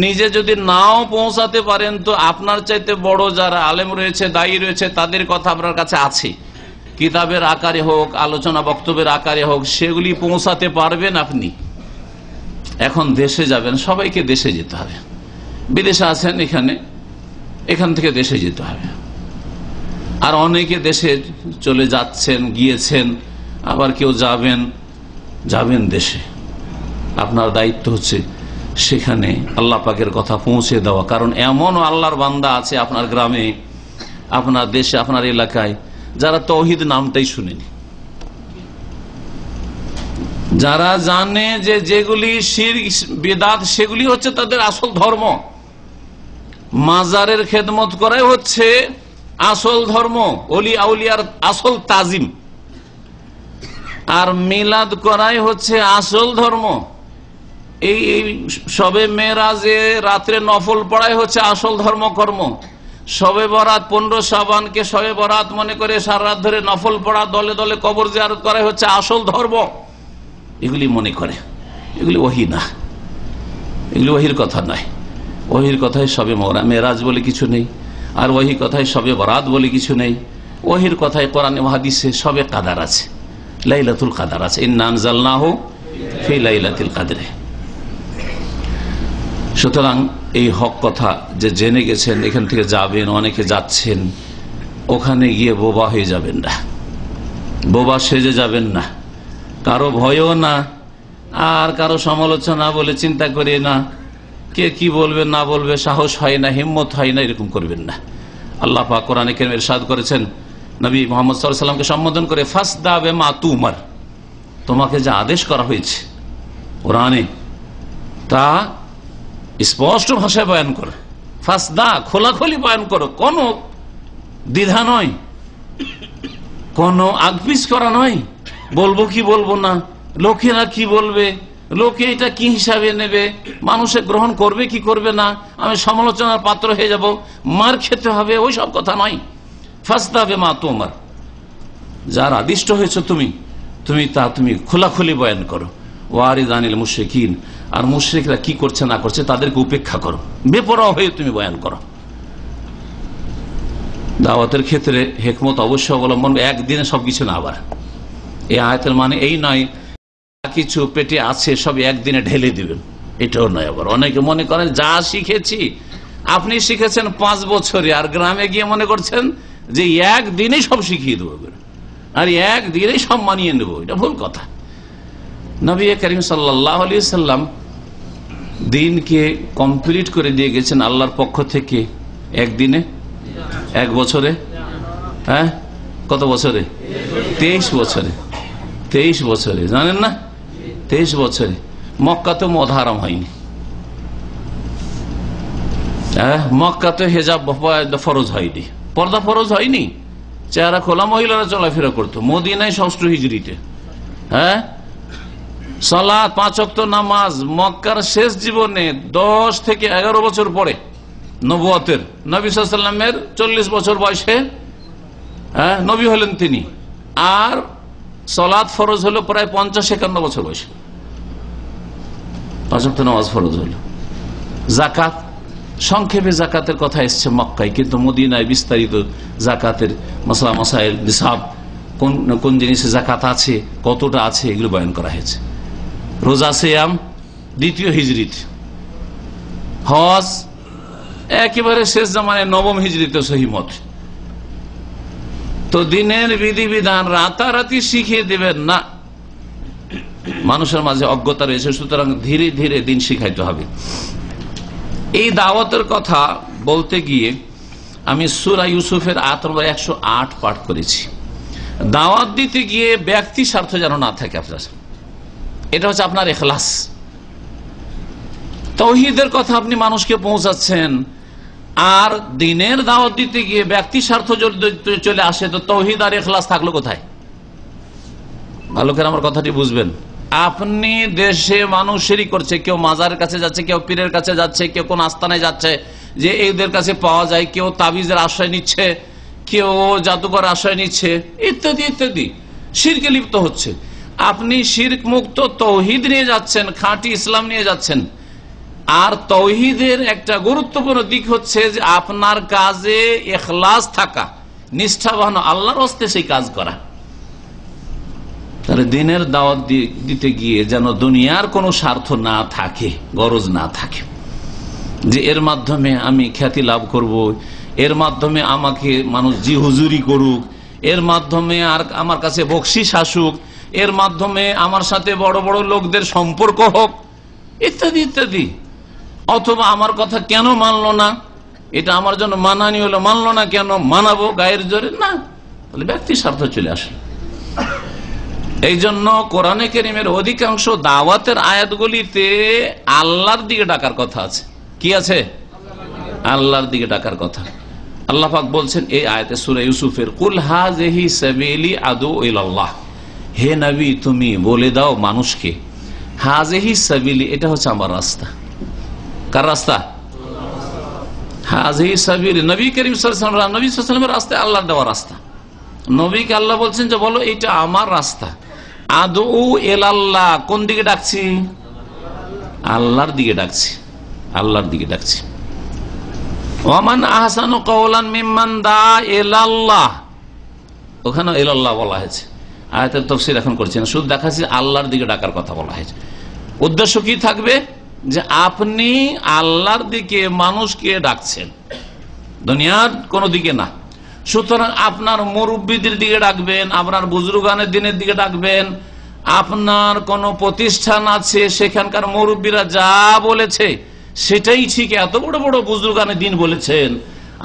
নিজে যদি নাও পৌঁছাতে পারেন তো আপনার চাইতে বড় যারা আলেম রয়েছে, দায়ী রয়েছে, তাদের কথা আপনার কাছে আছে, কিতাবের আকারে হোক, আলোচনা বক্তব্যের আকারে হোক, সেগুলি পৌঁছাতে পারবেন আপনি। এখন দেশে যাবেন, সবাইকে দেশে যেতে হবে। বিদেশে আছেন এখান থেকে দেশে যেতে হবে। আর অনেকে দেশে চলে যাচ্ছেন, গিয়েছেন, আবার কেউ যাবেন দেশে। আপনার দায়িত্ব হচ্ছে সেখানে আল্লাহ পাকের কথা পৌঁছে দেওয়া। কারণ এমনও আল্লাহর বান্দা আছে আপনার গ্রামে, আপনার দেশে, আপনার এলাকায়, যারা তাওহীদ নামটাই শুনেনি, যারা জানে যে যেগুলি শিরক বিদআত সেগুলি হচ্ছে তাদের আসল ধর্ম, মাজারের খেদমত করাই হচ্ছে আসল ধর্ম, ওলি আউলিয়ার আসল তাজিম, আর মিলাদ করাই হচ্ছে আসল ধর্ম, এই শবে মেরাজে রাত্রে নফল পড়াই হচ্ছে আসল ধর্মকর্ম, শবে বরাত 15 শাবানকে শবে বরাত মনে করে সারা রাত ধরে নফল পড়া, দলে দলে কবর জিয়ারত করাই হচ্ছে আসল ধর্ম। এগুলি মনে করে, এগুলি ওহী না, এগুলি ওহীর কথা নয়। ওহীর কথায় শবে মেরাজ বলে কিছু নেই, আর ওহী কথায় শবে বরাত বলে কিছু নেই। ওহীর কথায় কোরআনে ও হাদিসে শবে কাদার আছে, লাইলাতুল কাদার আছে, ইন্না আনজালনাহু ফি লাইলাতিল কাদর। সুতরাং এই হক কথা যে জেনে গেছেন, এখান থেকে যাবেন, অনেকে যাচ্ছেন, ওখানে গিয়ে বোবা হয়ে যাবেন না, বোবা সেজে যাবেন না, কারো ভয়ও না, আর কারো সমালোচনা বলে চিন্তা করে না, কে কি বলবে না বলবে সাহস হয় না, হিম্মত হয় না, এরকম করবেন না। আল্লাহ পাক কোরআনে কারীমে ইরশাদ করেছেন নবী মুহাম্মদ সাল্লাল্লাহু আলাইহি ওয়াসাল্লামকে সম্বোধন করে, ফাসদা বিমা তুমার, তোমাকে যা আদেশ করা হয়েছে কোরআনে তা স্পষ্ট ভাষায় বয়ান করো, ফাসদা খোলাখুলি বয়ান করো, কোনো দ্বিধা নয়, কোনো আগপিস করা নয়, বলবো কি বলবো না, লোকেরা কি বলবে, লোকে এটা কি হিসাবে নেবে, মানুষে গ্রহণ করবে কি করবে না, আমি সমালোচনার পাত্র হয়ে যাব, মার খেতে হবে, ওই সব কথা নয়। ফাসদা বিমা তুমার, যার আদিষ্ট হয়েছে তুমি তুমি খোলাখুলি বয়ান করো। ওয়ারিদ আনিল মুশরিকিন, আর মুশরিকরা কি করছে না করছে তাদেরকে উপেক্ষা করো, বেপরোয়া হয়ে তুমি বয়ান করো। দাওয়াতের ক্ষেত্রে হিকমত অবশ্যই অবলম্বন, একদিনে সবকিছু না। আবার এই আয়াতের মানে এই নয় কিছু পেটে আছে সব একদিনে ঢেলে দিবেন, এটাও নয়। আবার অনেকে মনে করেন যা শিখেছি, আপনি শিখেছেন 5 বছরে, আর গ্রামে গিয়ে মনে করছেন যে একদিনেই সব শিখিয়ে দেবো আর একদিনেই সব মানিয়ে নেব, এটা ভুল কথা। নবী করিম সাল্লাল্লাহু আলাইহি সাল্লাম দিনকে কমপ্লিট করে দিয়ে গেছেন আল্লাহর পক্ষ থেকে একদিনে, 1 বছরে, হ্যাঁ কত বছরে? 23 বছরে। 23 বছরে, জানেন না? 23 বছরে। মক্কাতে মদ হারাম হয়নি, মক্কাতে হেজাব ফরজ হয়নি, পর্দা ফরজ হয়নি, চেহারা খোলা মহিলারা চলাফেরা করতো। মদিনায় 6ষ্ঠ হিজরিতে, হ্যাঁ সালাত 5 ওয়াক্ত নামাজ মক্কার শেষ জীবনে 10 থেকে 11 বছর পরে নবুয়তের, নবী সাল্লাল্লাহু আলাইহি ওয়াসাল্লামের 40 বছর বয়সে নবী হলেন তিনি, আর সালাত ফরজ হলো প্রায় 50-51 বছর বয়সে, 5 ওয়াক্ত নামাজ ফরজ হলো। যাকাত, সংক্ষেপে যাকাতের কথা এসছে মক্কায়, কিন্তু মদিনায় বিস্তারিত যাকাতের মাসলা মাসাইল, নিসাব, কোন কোন জিনিসে যাকাত আছে, কতটা আছে, এগুলো বয়ান করা হয়েছে। রোজা সিয়াম 2য় হিজরিতে, হজ একেবারে শেষ জামানায় 9ম হিজরিতে সহিহ মত। তো দিনের বিধিবিধান রাতারাতি শিখিয়ে দিবেন না, মানুষের মাঝে অজ্ঞতা রয়েছে, সুতরাং ধীরে ধীরে দিন শিখাইতে হবে। এই দাওয়াতের কথা বলতে গিয়ে আমি সূরা ইউসুফের আয়াত নম্বর 108 পাঠ করেছি। দাওয়াত দিতে গিয়ে ব্যক্তি স্বার্থ যেন না থাকে আপনার, এটা হচ্ছে আপনার ইখলাস। তাওহীদের কথা আপনি মানুষকে পৌঁছাচ্ছেন, আর দিনের দাওয়াত দিতে গিয়ে ব্যক্তি স্বার্থ চলে আসে, তো তাওহীদ আর ইখলাস থাকলো কোথায়? ভালো করে আমার কথাটি বুঝবেন। আপনি দেশে মানুষ শিরক করছে, কেউ মাজারের কাছে যাচ্ছে, কেউ পীরের কাছে যাচ্ছে, কেউ কোন আস্তানায় যাচ্ছে যে এদের কাছে পাওয়া যায়, কেউ তাবিজের আশ্রয় নিচ্ছে, কেউ জাদুকর আশ্রয় নিচ্ছে, ইত্যাদি ইত্যাদি, শিরকে লিপ্ত হচ্ছে। আপনি শিরক মুক্ত তাওহীদ নিয়ে যাচ্ছেন, খাঁটি ইসলাম নিয়ে যাচ্ছেন। আর তাওহীদের একটা গুরুত্বপূর্ণ দিক হচ্ছে যে আপনার কাজে ইখলাস থাকা, নিষ্ঠাবান, আল্লাহর হস্তে সেই কাজ করা। তাহলে দিনের দাওয়াত দিতে গিয়ে যেন দুনিয়ার কোনো স্বার্থ না থাকে, গরজ না থাকে, যে এর মাধ্যমে আমি খ্যাতি লাভ করব, এর মাধ্যমে আমাকে মানুষ জি হুজুরি করুক, এর মাধ্যমে আর আমার কাছে বকশিশ আসুক, এর মাধ্যমে আমার সাথে বড় বড় লোকদের সম্পর্ক হোক, ইত্যাদি ইত্যাদি। অথবা আমার কথা কেন মানলো না, এটা আমার জন্য মানানি হলো, মানলো না কেন, মানাবো গায়ের জোরে না, তাহলে ব্যক্তি স্বার্থ চলে আসে। এই জন্য কোরআনে কারীমের অধিকাংশ দাওয়াতের আয়াতগুলিতে আল্লাহর দিকে ডাকার কথা আছে। কি আছে? আল্লাহর দিকে ডাকার কথা। আল্লাহ পাক বলছেন এই আয়াতে সূরা ইউসুফের, কুল হাযিহি সাবিলি আদু ইলাল্লাহ, হে নবী তুমি বলে দাও মানুষকে, হাযিহি সাবিলি, এটা হচ্ছে আমার রাস্তা। কার রাস্তা? হাযিহি সাবিলি, নবী করিম সাল্লাল্লাহু আলাইহি ওয়াসাল্লামের রাস্তা, আল্লাহর দেওয়া রাস্তা। নবীকে আল্লাহ বলছেন যে বলো এটা আমার রাস্তা। আদু ইলাল্লাহ, কোন দিকে ডাকছি? আল্লাহর দিকে ডাকছি, আল্লাহর দিকে ডাকছি। ওয়ামান আহসানু কাওলান মিম্মান দা ইলাল্লাহ, ওখানে ইলাল্লাহ বলা হয়েছে। আয়াতের তাফসীর এখন করছি না, শুধু দেখাচ্ছি আল্লাহর দিকে ডাকার কথা বলা হয়েছে। উদ্দেশ্য কি থাকবে? যে আপনি আল্লাহর দিকে মানুষকে ডাকছেন, দুনিয়ার কোনো দিকে না। সুতরাং আপনার মুরব্বীদের দিকে ডাকবেন, আপনার বুজুর্গানের দিনের দিকে ডাকবেন। আপনার কোন প্রতিষ্ঠান আছে, সেখানকার মুরব্বীরা যা বলেছে সেটাই ঠিক। এত বড় বড় বুজুর্গানের দিন বলেছেন,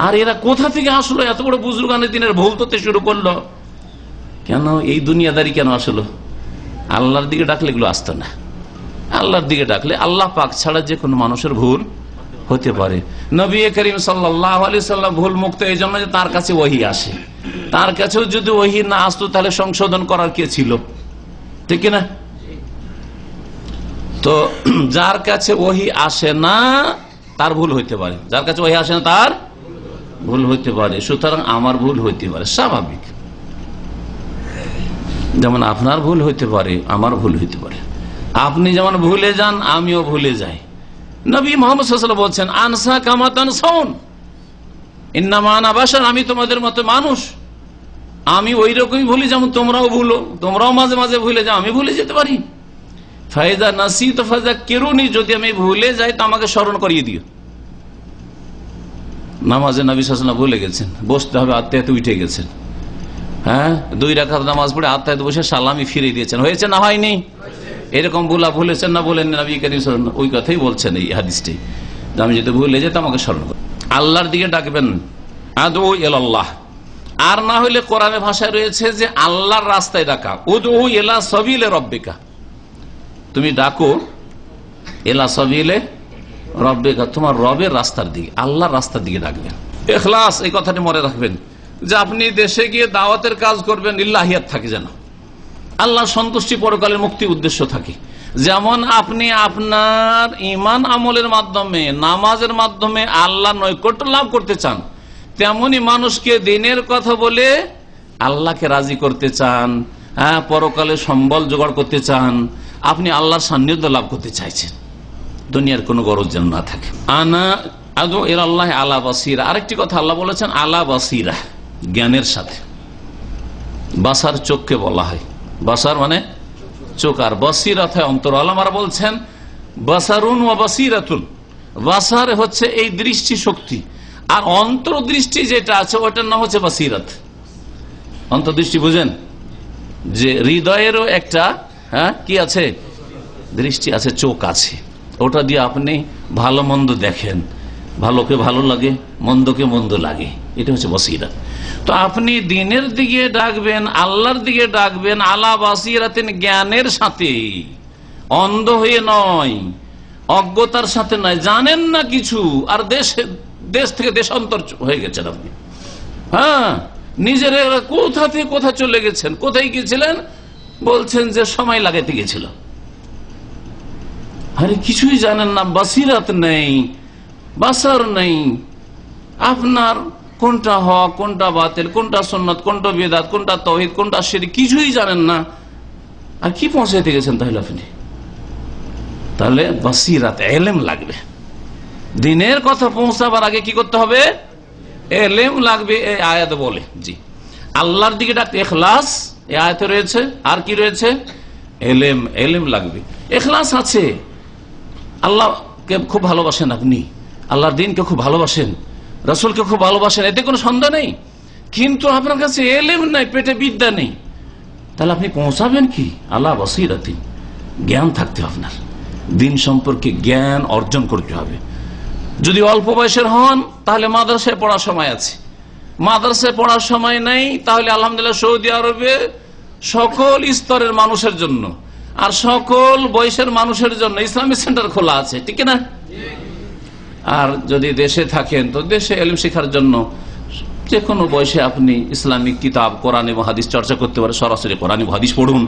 আর এরা কোথা থেকে আসলো? এত বড় বুজুর্গানের দিনের ভুল করতে শুরু করলো কেন? এই দুনিয়াদারি কেন আসলো? আল্লাহর দিকে ডাকলে এগুলো আসতো না। আল্লাহর দিকে ডাকলে আল্লাহ পাক ছাড়া যে কোনো মানুষের ভুল হতে পারে। নবী করিম সাল্লাল্লাহু আলাইহি সাল্লাম ভুল মুক্ত এই জন্য যে তার কাছে ওহী আসে। তার কাছেও যদি ওহী না আসতো তাহলে সংশোধন করার কে ছিল? ঠিক না? তো যার কাছে ওহী আসে না তার ভুল হইতে পারে, যার কাছে ওহী আসে না তার ভুল হইতে পারে। সুতরাং আমার ভুল হইতে পারে, স্বাভাবিক। যেমন আপনার ভুল হইতে পারে, আমার ভুল হইতে পারে। আপনি যেমন ভুলে যান, আমিও ভুলে যাই। নবী মুহাম্মদ সাল্লাল্লাহু আলাইহি ওয়াসাল্লাম বলছেন, আনসা কামা তানসাউন, ইন্নামা আনা বাশার, আমি তোমাদের মতো মানুষ, আমি ওই রকমই ভুলি যেমন তোমরাও ভুলো। তোমরাও মাঝে মাঝে ভুলে যাও, আমি ভুলে যেতে পারি। ফাইজা নাসিতু ফাযাক্কিরুনি, যদি আমি ভুলে যাই তো আমাকে স্মরণ করিয়ে দিও। নামাজে নবী সাল্লাল্লাহু আলাইহি ওয়াসাল্লাম ভুলে গেছেন, বসতে হবে, আত্মায়াতে উঠে গেছেন। হ্যাঁ, 2 রাকাত নামাজ পড়ে আত্মায়াতে বসে সালামি ফিরিয়ে দিয়েছেন। হয়েছে না হয়নি? এরকম ভুলা ভুলেছেন না বলেন নবী করিম সাল্লাল্লাহু আলাইহি ওয়াসাল্লাম? ওই কথাই বলছেন এই হাদিসটি, আমি যদি ভুলে যেতে আমাকে স্মরণ করো। আল্লাহর দিকে ডাকবেন, আদউ ইলাল্লাহ। আর না হইলে কোরআনে ভাষায় রয়েছে যে আল্লাহর রাস্তায় ডাকা, উদউ ইলা সাবিলে রব্বিকা, তুমি ডাকো ইলা সাবিলে রব্বিকা, তোমার রবের রাস্তার দিকে, আল্লাহর রাস্তার দিকে ডাকবেন। ইখলাস, এই কথাটি মনে রাখবেন যে আপনি দেশে গিয়ে দাওয়াতের কাজ করবেন, ইল্লাহিয়াত থাকে যেন, আল্লাহ সন্তুষ্টি পরকালের মুক্তি উদ্দেশ্য থাকে। যেমন আপনি আপনার ঈমান আমলের মাধ্যমে, নামাজের মাধ্যমে আল্লাহ নৈকট্য লাভ করতে চান, তেমনি মানুষকে দিনের কথা বলে আল্লাহকে রাজি করতে চান, হ্যাঁ, পরকালে সম্বল জোগাড় করতে চান, আপনি আল্লাহর সান্নিধ্য লাভ করতে চাইছেন, দুনিয়ার কোনো গরজ যেন না থাকে। আনা আদু ইলাল্লাহ আলা বাসিরা, আরেকটি কথা আল্লাহ বলেছেন আলা বাসিরা, জ্ঞানের সাথে। বাসার চোখকে বলা হয়, বাসার মানে চোখ, আর বাসিরাত হয় অন্তর। আলামারা বলছেন বাসারুন ওয়া বাসিরাতুন, বাসার হচ্ছে এই দৃষ্টি শক্তি, আর অন্তর্দৃষ্টি যেটা আছে ওটার নাম হচ্ছে বাসিরাত। অন্তর্দৃষ্টি বুঝেন, যে হৃদয়েরও একটা কি আছে, দৃষ্টি আছে, চোখ আছে, ওটা দিয়ে আপনি ভালো মন্দ দেখেন, ভালোকে ভালো লাগে, মন্দকে মন্দ লাগে, এটা হচ্ছে বাসিরাত। তো আপনি দিনের দিকে ডাকবেন, আল্লাহর দিকে ডাকবেন আলা বাসিরাতিন, জ্ঞানের সাথে, অন্ধ হয়ে নয়, অজ্ঞতার সাথে নয়। জানেন না কিছু, আর দেশ থেকে দেশান্তর হয়ে গেছেন আপনি, হ্যাঁ, নিজের কোথা থেকে কোথা চলে গেছেন। কোথায় গিয়েছিলেন? বলছেন যে সময় লাগাইতে গেছিল। আরে কিছুই জানেন না, বাসিরাত নেই, বাসার নেই, আপনার কোনটা হক, কোনটা বাতিল, কোনটা সুন্নাত, কোনটা বিদআত, কোনটা তাওহীদ, কোনটা শিরক, কিছুই জানেন না। আর কি পৌঁছাইতে গেছেন তাহলে আপনি? তাহলে বাসিরাত, ইলম লাগবে। দিনের কথা পৌঁছাবার আগে কি করতে হবে? ইলম লাগবে। এই আয়াত বলে, জি, আল্লাহর দিকে ডাকতে ইখলাস এই আয়াতে রয়েছে। আর কি রয়েছে? ইলম, ইলম লাগবে। ইখলাস আছে, আল্লাহকে খুব ভালোবাসেন আপনি, আল্লাহর দ্বীনকে খুব ভালোবাসেন, রাসূলকে খুব ভালোবাসেন, এতে কোনো সন্দেহ নেই। কিন্তু আপনার কাছে ইলম নাই, পেটে বিদ্যা নেই, তাহলে আপনি পৌঁছাবেন কি? আল্লাহ বাসিরাতি, জ্ঞান থাকতে হবে, আপনার দ্বীন সম্পর্কে জ্ঞান অর্জন করতে হবে। যদি অল্প বয়সের হন তাহলে মাদ্রাসায় পড়ার সময় আছে, মাদ্রাসায় পড়ার সময় নেই তাহলে আলহামদুলিল্লাহ সৌদি আরবে সকল স্তরের মানুষের জন্য আর সকল বয়সের মানুষের জন্য ইসলামিক সেন্টার খোলা আছে, ঠিক না? আর যদি দেশে থাকেন তো দেশে ইলম শেখার জন্য যে কোনো বয়সে আপনি ইসলামিক কিতাব, কোরআন এবং হাদিস চর্চা করতে পারেন। সরাসরি কোরআন এবং হাদিস পড়ুন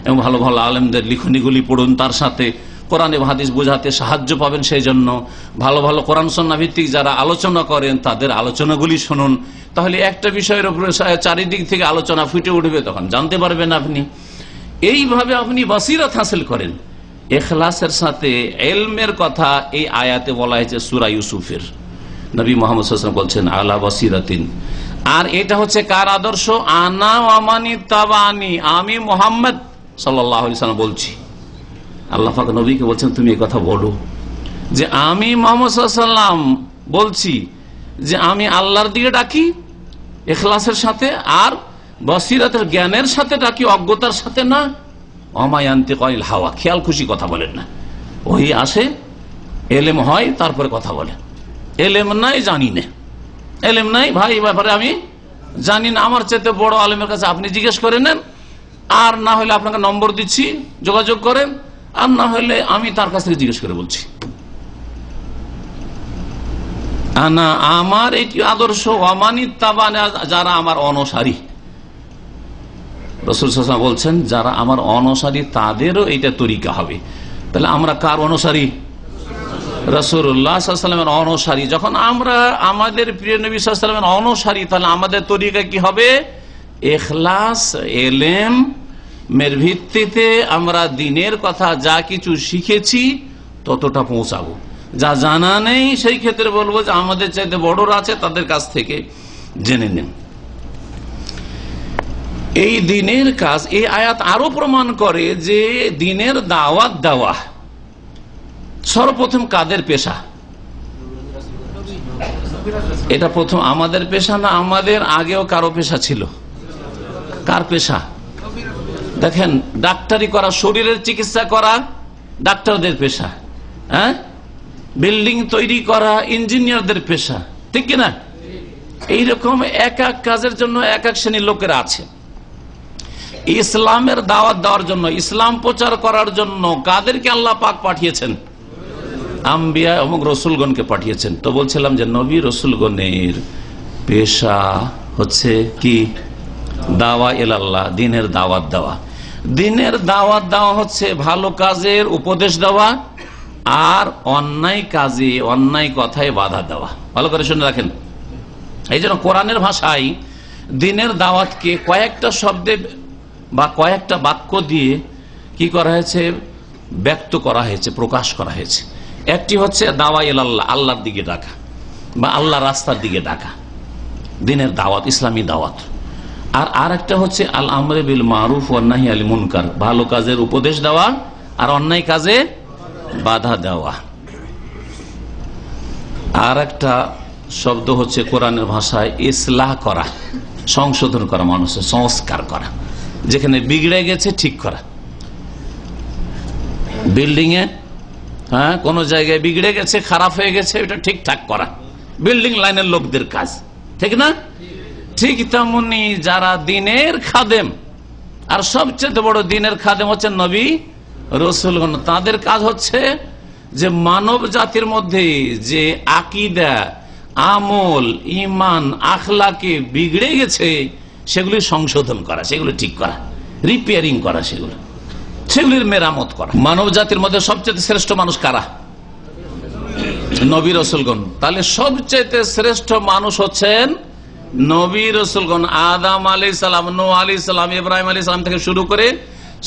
এবং ভালো ভালো আলেমদের লিখনিগুলি পড়ুন, তার সাথে কোরআন এবং হাদিস বোঝাতে সাহায্য পাবেন। সেই জন্য ভালো ভালো কোরআন সুন্নাহ ভিত্তিক যারা আলোচনা করেন তাদের আলোচনাগুলি শুনুন, তাহলে একটা বিষয়ের উপরে চারিদিক থেকে আলোচনা ফুটে উঠবে, তখন জানতে পারবেন আপনি। এইভাবে আপনি বাসিরাত হাসিল করেন ইখলাসের সাথে। ইলমের কথা এই আয়াতে বলা হয়েছে সূরা ইউসুফের। নবী মুহাম্মদ সাল্লাল্লাহু আলাইহি ওয়াসাল্লাম বলছেন আলা বাসিরাতিন। আর এটা হচ্ছে কার আদর্শ? আনা ওয়া মানি তাবানি, আমি মুহাম্মদ সাল্লাল্লাহু আলাইহি ওয়াসাল্লাম বলছি। আল্লাহ পাক নবীকে বলছেন তুমি এই কথা বলো, যে আমি মুহাম্মদ সাল্লাল্লাহু আলাইহি ওয়াসাল্লাম বলছি যে আমি আল্লাহর দিকে ডাকি ইখলাসের সাথে, আর বসিরাতের জ্ঞানের সাথে ডাকি, অজ্ঞতার সাথে না। অমায়ান্তিকু আনিল হাওয়া, খেয়াল খুশি কথা বলেন না। ওই আসে, এলেম হয়, তারপরে কথা বলে। এলেম নাই, জানি না, এলেম নাই ভাই, এই ব্যাপারে আমি জানি না, আমার চাইতে বড় আলেমের কাছে আপনি জিজ্ঞেস করে নেন, আর না হলে আপনাকে নম্বর দিচ্ছি, যোগাযোগ করেন, আর না হলে আমি তার কাছ থেকে জিজ্ঞেস করে বলছি। আমার এটি আদর্শ, অমানিত তাবানা, যারা আমার অনুসারী। রাসূল সাল্লাল্লাহু আলাইহি ওয়াসাল্লাম বলছেন যারা আমার অনুসারী তাদেরও এটা তরিকা হবে। তাহলে আমরা কার অনুসারী? রাসূলুল্লাহ সাল্লাল্লাহু আলাইহি ওয়াসাল্লামের অনুসারী। যখন আমরা আমাদের প্রিয় নবী সাল্লাল্লাহু আলাইহি ওয়াসাল্লামের অনুসারী, তাহলে আমাদের তরিকা কি হবে? ইখলাস, এলেম এর ভিত্তিতে আমরা দিনের কথা যা কিছু শিখেছি ততটা পৌঁছাবো। যা জানা নেই সেই ক্ষেত্রে বলবো যে আমাদের চাইতে বড়রা আছে, তাদের কাছ থেকে জেনে নেন। এই দিনের কাজ, এই আয়াত আরো প্রমাণ করে যে দিনের দাওয়াত দেওয়া সর্বপ্রথম কাদের পেশা? এটা প্রথম আমাদের পেশা না আমাদের আগেও কারো পেশা ছিল? কার পেশা? দেখেন, ডাক্তারি করা, শরীরের চিকিৎসা করা ডাক্তারদের পেশা, হ্যাঁ, বিল্ডিং তৈরি করা ইঞ্জিনিয়ারদের পেশা, ঠিক কিনা? এইরকম এক এক কাজের জন্য এক এক শ্রেণীর লোকেরা আছে। ইসলামের দাওয়াত দেওয়ার জন্য, ইসলাম প্রচার করার জন্য কাদেরকে আল্লাহ পাক পাঠিয়েছেন? আম্বিয়া এবং রসুলগণকে পাঠিয়েছেন। তো বলছিলাম যে নবী রসুলগণের পেশা হচ্ছে কি? দাওয়া ইলাল্লাহ, দিনের দাওয়াত দেওয়া। দিনের দাওয়াত দেওয়া হচ্ছে ভালো কাজের উপদেশ দেওয়া, আর অন্যায় কাজে, অন্যায় কথায় বাধা দেওয়া। ভালো করে শুনে রাখেন। এই জন্য কোরআনের ভাষায় দিনের দাওয়াতকে কয়েকটা শব্দে বা কয়েকটা বাক্য দিয়ে কি করা হয়েছে? ব্যক্ত করা হয়েছে, প্রকাশ করা হয়েছে। একটি হচ্ছে দাওয়া ইলাল্লাহ, আল্লাহর দিকে ডাকা বা আল্লাহ রাস্তার দিকে ডাকা, দিনের দাওয়াত, ইসলামী দাওয়াত। আর একটা হচ্ছে আল আমরে বিল মারুফ ওয়ান নাহি আনিল মুনকার, ভালো কাজের উপদেশ দেওয়া আর অন্যায় কাজে বাধা দেওয়া। আর একটা শব্দ হচ্ছে কোরআনের ভাষায় ইসলাহ করা, সংশোধন করা, মানুষের সংস্কার করা, যেখানে বিগড়ে গেছে ঠিক করা। বিল্ডিং এ হ্যাঁ কোন জায়গায় বিগড়ে গেছে, খারাপ হয়ে গেছে, এটা ঠিকঠাক করা বিল্ডিং লাইনের লোকদের কাজ, ঠিক না? ঠিক তেমনি যারা দিনের খাদেম, আর সবচেয়ে বড় দিনের খাদেম হচ্ছে নবী রাসূলগণ, তাদের কাজ হচ্ছে যে মানব জাতির মধ্যে যে আকীদা, আমল, ঈমান, আখলাকে বিগড়ে গেছে সেগুলি সংশোধন করা, সেগুলো ঠিক করা, রিপেয়ারিং করা, সেগুলির মেরামত করা। মানব জাতির মধ্যে সবচেয়ে শ্রেষ্ঠ মানুষ কারা? নবী রাসূলগণ। তাহলে সবচেয়ে শ্রেষ্ঠ মানুষ হচ্ছেন নবী রাসূলগণ। আদম আলাইহিস সালাম, নূহ আলাইহিস সালাম, ইব্রাহিম আলাইহিস সালাম থেকে শুরু করে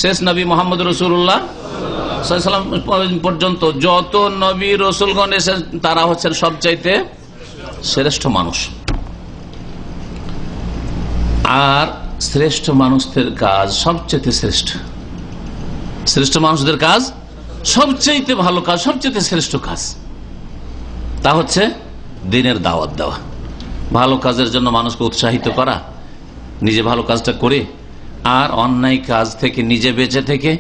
শেষ নবী মুহাম্মদ রাসূলুল্লাহ সাল্লাল্লাহু আলাইহি ওয়াসাল্লাম পর্যন্ত যত নবী রাসূলগণ এসে তারা হচ্ছেন সবচাইতে শ্রেষ্ঠ মানুষ। আর শ্রেষ্ঠ মানুষদের কাজ সবচেয়ে শ্রেষ্ঠ, শ্রেষ্ঠ মানুষদের কাজ সবচেয়ে ভালো কাজ, সবচেয়ে শ্রেষ্ঠ কাজ, তা হচ্ছে দিনের দাওয়াত দেওয়া, ভালো কাজের জন্য মানুষকে উৎসাহিত করা, নিজে ভালো কাজটা করে, আর অন্যায় কাজ থেকে নিজে বেঁচে থেকে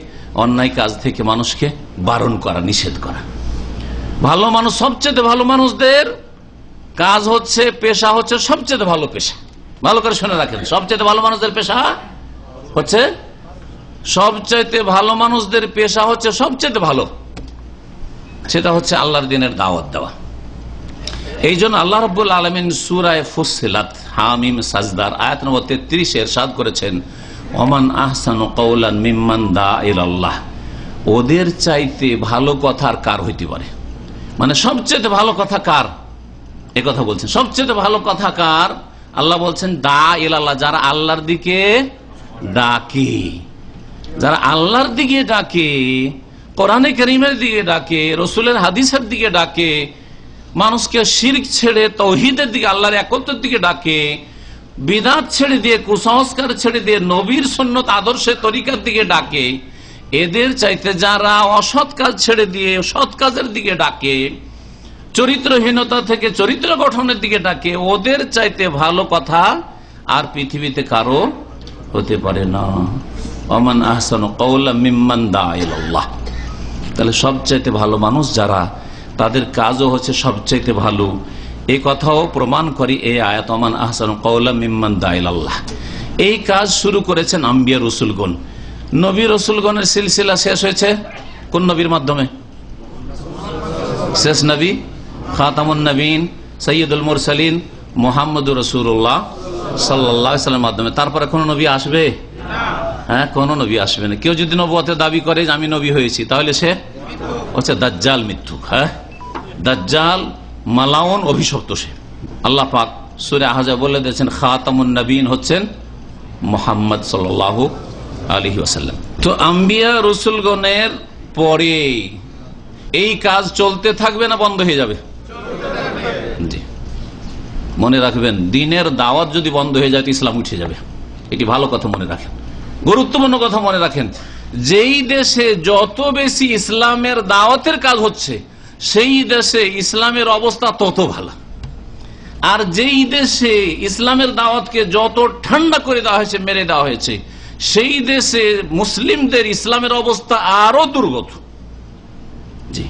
অন্যায় কাজ থেকে মানুষকে বারণ করা, নিষেধ করা। ভালো মানুষ, সবচেয়ে ভালো মানুষদের কাজ হচ্ছে, পেশা হচ্ছে সবচেয়ে ভালো পেশা। ভালো করে শুনে রাখেন, সবচেয়ে ভালো মানুষদের পেশা হচ্ছে, সবচাইতে ভালো মানুষদের পেশা হচ্ছে সবচেয়ে ভালো, সেটা হচ্ছে আল্লাহর দিনের দাওয়াত দেওয়া। এই জন্য আল্লাহ রাব্বুল আলামিন সূরা ফুসসিলাত হামিম সাজদার আয়াত নম্বর 33 ইরশাদ করেছেন, ওমান আহসানু কাওলান মিম্মান দা ইলাল্লাহ। ওদের চাইতে ভালো কথা আর কার হইতে পারে? মানে সবচেয়ে ভালো কথা কার? এই কথা বলছেন, সবচেয়ে ভালো কথা কার? আল্লাহ বলছেন দা ইলাল্লাহ, যারা আল্লাহর দিকে ডাকে, যারা আল্লাহর দিকে ডাকে, কোরআনে কারীমের দিকে ডাকে, রাসূলের হাদিসের দিকে ডাকে, মানুষকে শিরক ছেড়ে তাওহীদের দিকে, আল্লাহর একত্বের দিকে ডাকে, বিদআত ছেড়ে দিয়ে, কুসংস্কার ছেড়ে দিয়ে নবীর সুন্নত আদর্শের তরিকার দিকে ডাকে, এদের চাইতে যারা অসৎ কাজ ছেড়ে দিয়ে সৎ কাজের দিকে ডাকে, চরিত্রহীনতা থেকে চরিত্র গঠনের দিকে ডাকে, ওদের চাইতে ভালো কথা আর পৃথিবীতে কারো হতে পারে না। ওমান আহসানু কাওলাম মিম্মান দা ইলাল্লাহ। তাহলে সবচাইতে ভালো মানুষ যারা, তাদের কাজও হচ্ছে সবচাইতে ভালো। এই কথাও প্রমাণ করি এই আয়াত, ওমান আহসানু কাওলাম মিম্মান দা ইলাল্লাহ। এই কাজ শুরু করেছেন আম্বিয়া রসুলগণ। নবী রসুলগণের সিলসিলা শেষ হয়েছে কোন নবীর মাধ্যমে? শেষ নবী খাতামুন নবীন সৈয়দুল মুরসালিন মুহাম্মদুর রাসূলুল্লাহ সাল্লাল্লাহু আলাইহি ওয়াসাল্লামের মাধ্যমে। তারপরে কোন নবী আসবে? হ্যাঁ, কোন নবী আসবে না। কেউ যদি নবুয়তের দাবি করে যে আমি নবী হয়েছি, তাহলে সে হচ্ছে দাজ্জাল মিথ্যুক। হ্যাঁ, দাজ্জাল মালাউন, অভিশপ্ত সে। আল্লাহ পাক সূরা আহজাব বলে দিয়েছেন খাতামুন নবীন হচ্ছেন মুহাম্মদ সাল্লাল্লাহু আলাইহি ওয়াসাল্লাম। তো আম্বিয়া রসুলগণের পরে এই কাজ চলতে থাকবে না বন্ধ হয়ে যাবে? জি, মনে রাখবেন, দিনের দাওয়াত যদি বন্ধ হয়ে যায় তো ইসলাম উঠে যাবে। এটি ভালো কথা মনে রাখেন, গুরুত্বপূর্ণ কথা মনে রাখেন। যেই দেশে যত বেশি ইসলামের দাওয়াতের কাজ হচ্ছে সেই দেশে ইসলামের অবস্থা তত ভালো। আর যেই দেশে ইসলামের দাওয়াতকে যত ঠান্ডা করে দেওয়া হয়েছে, মেরে দেওয়া হয়েছে, সেই দেশে মুসলিমদের ইসলামের অবস্থা আরো দুর্গত। জি,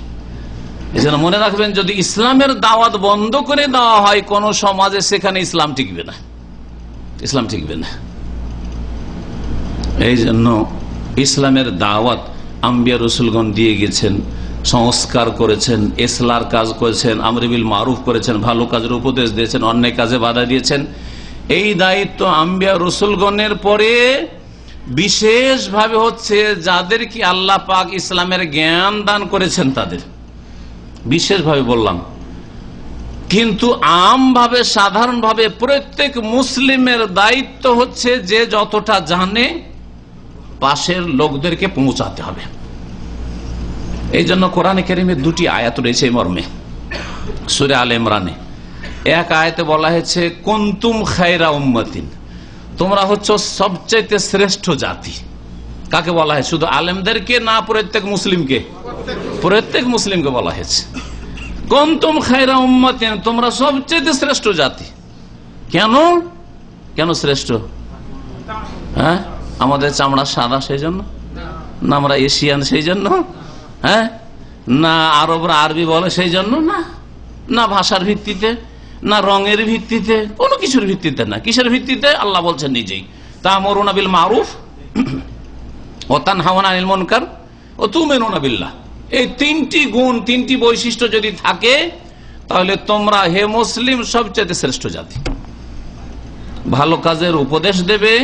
এজন্য মনে রাখবেন, যদি ইসলামের দাওয়াত বন্ধ করে দেওয়া হয় কোন সমাজে, সেখানে ইসলাম টিকবে না, ইসলাম টিকবে না। এই জন্য ইসলামের দাওয়াত আম্বিয়া রসুলগণ দিয়ে গেছেন, সংস্কার করেছেন, ইসলার কাজ করেছেন, আমর বিল মারুফ করেছেন, ভালো কাজের উপদেশ দিয়েছেন, অন্যায় কাজে বাধা দিয়েছেন। এই দায়িত্ব আম্বিয়া রসুলগণের পরে বিশেষভাবে হচ্ছে যাদের কি আল্লাহ পাক ইসলামের জ্ঞান দান করেছেন, তাদের বিশেষভাবে বললাম। কিন্তু আমভাবে, সাধারণভাবে প্রত্যেক মুসলিমের দায়িত্ব হচ্ছে যে যতটা জানে পাশের লোকদেরকে পৌঁছাতে হবে। এই জন্য কোরআনে কারীমে দুটি আয়াত রয়েছে এই মর্মে। সূরা আলে ইমরানে এক আয়াতে বলা হয়েছে কুনতুম খায়রা উম্মাতিন, তোমরা হচ্ছে সবচেয়ে শ্রেষ্ঠ জাতি। কাকে বলা হয়? শুধু আলেমদেরকে না, প্রত্যেক মুসলিমকে? প্রত্যেক মুসলিমকে বলা হয়েছে কুনতুম খায়রা উম্মাতিন, তোমরা সবচেয়ে শ্রেষ্ঠ জাতি। কেন? কেন শ্রেষ্ঠ? হ্যাঁ, আমাদের চামড়া সাদা সেই জন্য না? আমরা এশিয়ান সেই জন্য? হ্যাঁ, না আরবরা আরবি বলে সেই জন্য? না, না ভাষার ভিত্তিতে, না রঙের ভিত্তিতে, কোনো কিছুর ভিত্তিতে না। কিসের ভিত্তিতে? আল্লাহ বলছেন নিজেই, তা'মুরুনা বিল মারুফ ওয়া তানহাউনা আনিল মুনকার ওয়া তু'মিনুনা বিল্লাহ। এই তিনটি গুণ, তিনটি বৈশিষ্ট্য যদি থাকে, তাহলে তোমরা হে মুসলিম সবচেয়ে শ্রেষ্ঠ জাতি। ভালো কাজের উপদেশ দেবে,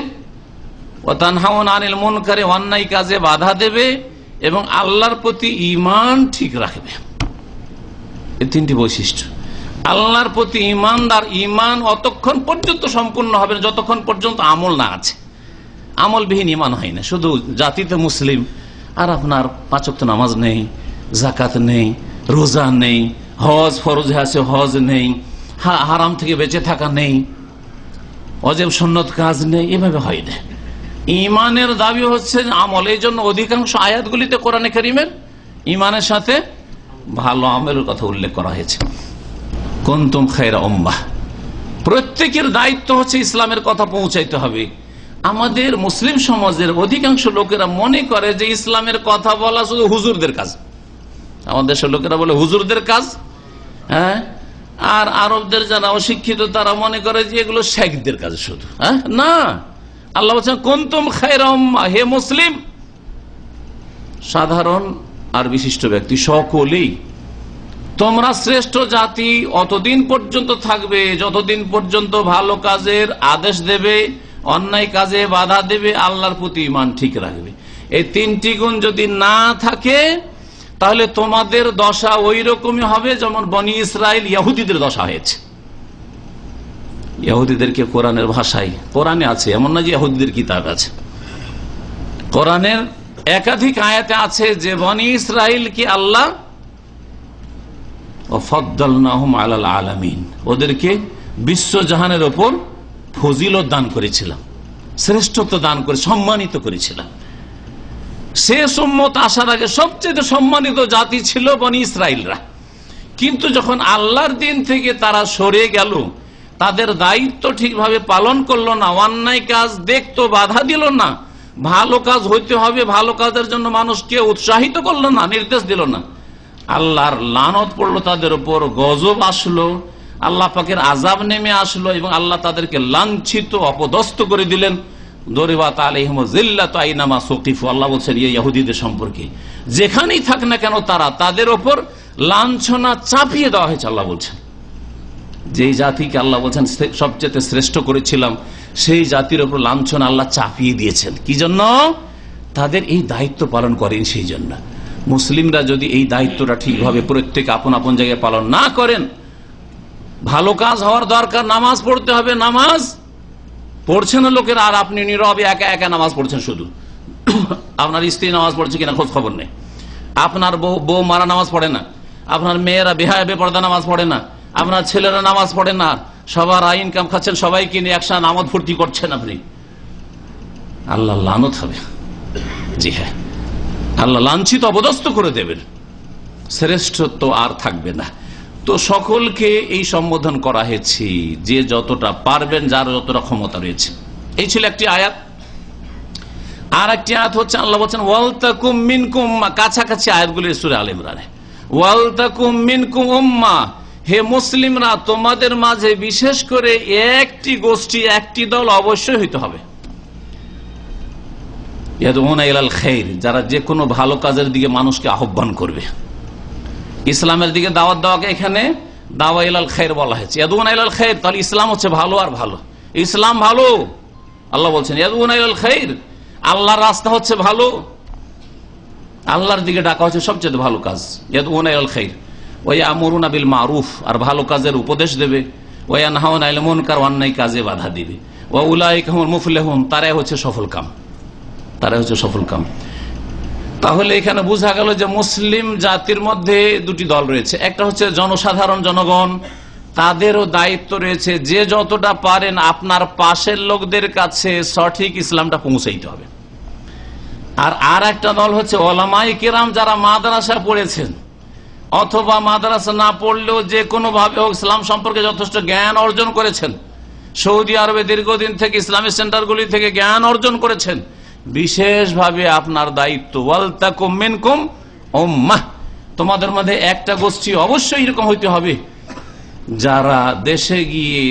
ওয়া তানহাউনা আনিল মুনকার, অন্যায় কাজে বাধা দেবে, এবং আল্লাহর প্রতি ঈমান ঠিক রাখবে। এই তিনটি বৈশিষ্ট্য। আল্লাহর প্রতি ঈমানদার, ঈমান অতক্ষণ পর্যন্ত সম্পূর্ণ হবে না যতক্ষণ পর্যন্ত আমল না আছে। আমলবিহীন ঈমান হয় না। শুধু জাতিতে মুসলিম আর আপনার 5 ওয়াক্ত নামাজ নেই, যাকাত নেই, রোজা নেই, হজ ফরজ আছে হজ নেই, হারাম থেকে বেঁচে থাকা নেই, ওয়াজিব সুন্নত কাজ নেই, এভাবে হয় না। ঈমানের দাবি হচ্ছে আমল। এই জন্য অধিকাংশ আয়াতগুলিতে কোরআনে কারীমের ঈমানের সাথে ভালো আমলের কথা উল্লেখ করা হয়েছে। কুনতুম খায়রা উম্মাহ, প্রত্যেকের দায়িত্ব হচ্ছে ইসলামের কথা পৌঁছাইতে হবে। আমাদের মুসলিম সমাজের অধিকাংশ লোকেরা মনে করে যে ইসলামের কথা বলা শুধু হুজুরদের কাজ। আমাদের দেশের লোকেরা বলে হুজুরদের কাজ, হ্যাঁ, আর আরবদের যারা অশিক্ষিত তারা মনে করে যে এগুলো শেখদের কাজ শুধু। হ্যাঁ, না, আল্লাহ বলছেন কুনতুম খায়রা উম্মাহ, হে মুসলিম, সাধারণ আর বিশিষ্ট ব্যক্তি সকলেই তোমরা শ্রেষ্ঠ জাতি অতদিন পর্যন্ত থাকবে যতদিন পর্যন্ত ভালো কাজের আদেশ দেবে, অন্যায় কাজে বাধা দেবে, আল্লাহর প্রতি ঈমান ঠিক রাখবে। এই তিনটি গুণ যদি না থাকে তাহলে তোমাদের দশা ওই রকমই হবে যেমন বনি ইসরাইল ইহুদিদের দশা হয়েছে। ইহুদিদেরকে কোরআনের ভাষায়, কোরআনে আছে, এমন না যে ইহুদিদের কিতাব আছে, কোরআনের একাধিক আয়াতে আছে যে বনি ইসরাইলকে আল্লাহ ফাদ্দালনাহুম আলাল আলামিন, ওদেরকে বিশ্বজাহানের ওপর ফজিলত দান করেছিলাম, শ্রেষ্ঠত্ব দান করে সম্মানিত করেছিলাম। শেষ উম্মত আসার আগে সবচেয়ে সম্মানিত জাতি ছিল বনি ইসরাইলরা। কিন্তু যখন আল্লাহর দিন থেকে তারা সরে গেল, তাদের দায়িত্ব ঠিকভাবে পালন করলো না, অন্যায় কাজ দেখতো, বাধা দিল না, ভালো কাজ হইতে হবে, ভালো কাজের জন্য মানুষকে উৎসাহিত করলো না, নির্দেশ দিল না, আল্লাহর লানত পড়লো তাদের উপর, গজব আসলো, আল্লাহ পাকের আযাব নেমে আসলো এবং আল্লাহ তাদেরকে লাঞ্ছিত অপদস্থ করে দিলেন। দরিবাত আলাইহিম যিল্লাতু আইনামা সুকিফু, আল্লাহ বলছেন এই ইহুদিদের সম্পর্কে, যেখানেই থাক না কেন তাদের ওপর লাঞ্ছনা চাপিয়ে দেওয়া হয়েছে। আল্লাহ বলছেন যেই জাতিকে আল্লাহ বলছেন সবচেয়ে শ্রেষ্ঠ করেছিলাম, সেই জাতির ওপর লাঞ্ছনা আল্লাহ চাপিয়ে দিয়েছেন। কি জন্য? তাদের এই দায়িত্ব পালন করেন। সেই জন্য মুসলিমরা যদি এই দায়িত্বটা ঠিকভাবে প্রত্যেক আপন আপন জায়গায় পালন না করেন, ভালো কাজ হওয়ার দরকার, নামাজ পড়তে হবে, নামাজ পড়ছেন লোকের, আর আপনি নীরবে একা একা নামাজ পড়ছেন, শুধু আপনার স্ত্রী নামাজ পড়ছে কিনা খোঁজ খবর নেই, আপনার বউ মারা নামাজ পড়ে না, আপনার মেয়েরা বেহায়া বেপরদা নামাজ পড়ে না, আপনার ছেলেরা নামাজ পড়ে না, সবার ইনকাম খাচ্ছেন, সবাইকে নিয়ে একসাথে নামাজ ফুর্তি করছেন আপনি, আল্লাহ লানত হবে। জি হ্যাঁ, আল্লাহ লাঞ্ছিত অপদস্থ করে দেবেন, শ্রেষ্ঠত্ব আর থাকবে না। তো সকলকে এই সম্বোধন করা হয়েছে, যে যতটা পারবেন, যার যতটা ক্ষমতা রয়েছে। এই ছিল একটি আয়াত। আর একটি আয়াত হচ্ছে আল্লাহ বলছেন ওয়ালতাকুম মিনকুম, কাছাকাছি আয়াতগুলি সূরা আলে ইমরানে, ওয়ালতাকুম মিনকুম উম্মাহ, হে মুসলিমরা তোমাদের মাঝে বিশেষ করে একটি গোষ্ঠী, একটি দল অবশ্যই হইতে হবে, ইয়াদউনা ইলাল খাইর, যারা যে কোনো ভালো কাজের দিকে মানুষকে আহ্বান করবে। ইসলামের দিকে দাওয়াত দেওয়াকে এখানে দাওয়া ইলাল খাইর বলা হয়েছে, ইয়াদউনা ইলাল খাইর, তাহলে ইসলাম হচ্ছে ভালো আর ভালো, ইসলাম ভালো। আল্লাহ বলছেন ইয়াদউনা ইলাল খাইর, আল্লাহর রাস্তা হচ্ছে ভালো, আল্লাহর দিকে ডাকা হচ্ছে সবচেয়ে ভালো কাজ। ইয়াদউনা ইলাল খাইর ওয়া ইয়ামুরুনা বিল মারুফ, আর ভালো কাজের উপদেশ দেবে, ওয়া ইয়ানহাউনা আনিল মুনকার, অন্যায় কাজে বাধা দিবে, ওয়া উলাইকা হুমুল মুফলিহুন, তারাই হচ্ছে সফল কাম, তারাই হচ্ছে সফল কাম। তাহলে এখানে বোঝা গেল যে মুসলিম জাতির মধ্যে দুটি দল রয়েছে, একটা হচ্ছে জনসাধারণ, জনগণ, তাদেরও দায়িত্ব রয়েছে যে যতটা পারেন আপনার পাশের লোকদের কাছে সঠিক ইসলামটা পৌঁছাইতে হবে। আর একটা দল হচ্ছে ওলামায়ে কেরাম, যারা মাদ্রাসা পড়েছেন অথবা মাদ্রাসা না পড়লেও যে কোনো ভাবে ইসলাম সম্পর্কে যথেষ্ট জ্ঞান অর্জন করেছেন, সৌদি আরবে দীর্ঘদিন থেকে ইসলামিক সেন্টারগুলি থেকে জ্ঞান অর্জন করেছেন, বিশেষভাবে আপনার দায়িত্ব ওয়ালতাকুম মিনকুম উম্মাহ, তোমাদের মধ্যে একটা গোষ্ঠী অবশ্যই এরকম হইতে হবে যারা দেশে গিয়ে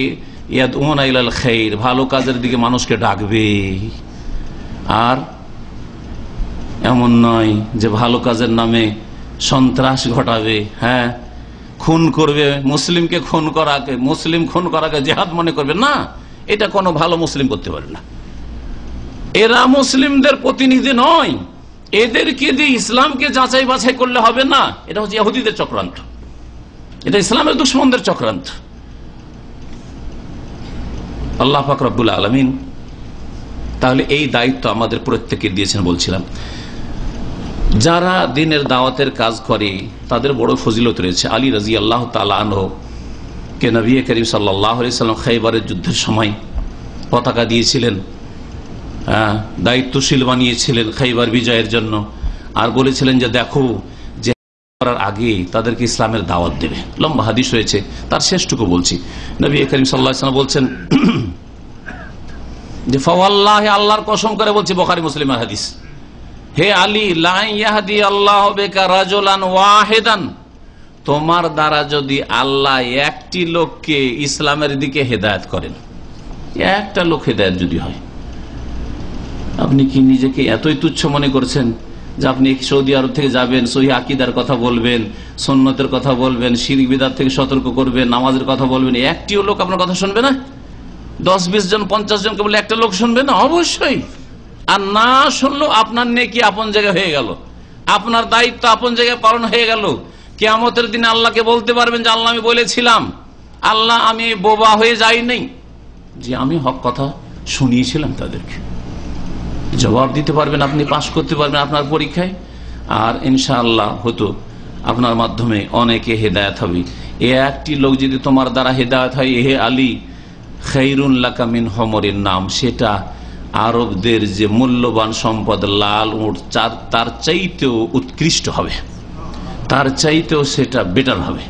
ইয়াদউনা ইলাল খাইর, ভালো কাজের দিকে মানুষকে ডাকবে। আর এমন নয় যে ভালো কাজের নামে সন্ত্রাস ঘটাবে, হ্যাঁ, খুন করবে, মুসলিমকে খুন করাকে, মুসলিম খুন করাকে জিহাদ মনে করবে না, এটা কোনো ভালো মুসলিম করতে পারে না। এরা মুসলিমদের প্রতিনিধি নয়, এদেরকে দিয়ে ইসলামকে যাচাই বাছাই করলে হবে না, এটা হচ্ছে ইহুদিদের চক্রান্ত, এটা ইসলামের দুশমনদের চক্রান্ত। আল্লাহ পাক রব্বুল আলামিন তাহলে এই দায়িত্ব আমাদের প্রত্যেককে দিয়েছেন। বলছিলাম যারা দ্বীনের দাওয়াতের কাজ করে তাদের বড় ফজিলত রয়েছে। আলী রাদিয়াল্লাহু তাআলা আনহু কে নবী করিম সাল্লাল্লাহু আলাইহি সাল্লাম খায়বারের যুদ্ধের সময় পতাকা দিয়েছিলেন, দায়িত্বশীল বানিয়েছিলেন খায়বার বিজয়ের জন্য, আর বলেছিলেন যে দেখো যে করার আগে তাদেরকে ইসলামের দাওয়াত দেবে। লম্বা হাদিস রয়েছে, তার শেষটুকু বলছি। নবী করিম সাল্লাল্লাহু আলাইহি সাল্লাম বলছেন যে ফাওয়াল্লাহি, আল্লাহর কসম করে বলছি, বুখারী মুসলিমের হাদিস, হে আলী, লা ইয়াহদি আল্লাহু বিকা রাজুলান ওয়াহিদান, তোমার দ্বারা যদি আল্লাহ একটি লোককে ইসলামের দিকে হেদায়েত করেন, একটা লোক হেদায়েত যদি হয়, আপনি কি নিজেকে এতই তুচ্ছ মনে করছেন যে আপনি সৌদি আরব থেকে যাবেন, সহিহ আকীদার কথা বলবেন, সুন্নতের কথা বলবেন, শিরক বিদআত থেকে সতর্ক করবেন, নামাজের কথা বলবেন, একটিও লোক আপনার কথা শুনবে না? 10-20 জন 50 জনকে বলে একটা লোক শুনবে না? অবশ্যই। আর না শুনলেও আপনার নেকি আপন জায়গায় হয়ে গেল, আপনার দায়িত্ব আপন জায়গায় পালন হয়ে গেল। কিয়ামতের দিনে আল্লাহকে বলতে পারবেন যে আল্লাহ আমি বলেছিলাম, আল্লাহ আমি বোবা হয়ে যাই নাই, যে আমি হক কথা শুনিয়েছিলাম তাদেরকে। জবাব দিতে পারবেন, আপনি পাশ করতে পারবেন আপনার পরীক্ষায়, আর ইনশাআল্লাহ হতো আপনার মাধ্যমে অনেকে হেদায়েত হবে। এ একটি লোক যদি তোমার দ্বারা হেদায়েত হয়, হে আলী, খায়রুন লাকা মিন হুমরিন নাম, সেটা আরবদের যে মূল্যবান সম্পদ লাল উট তার চাইতেও উৎকৃষ্ট হবে, তার চাইতেও সেটা বেটার হবে।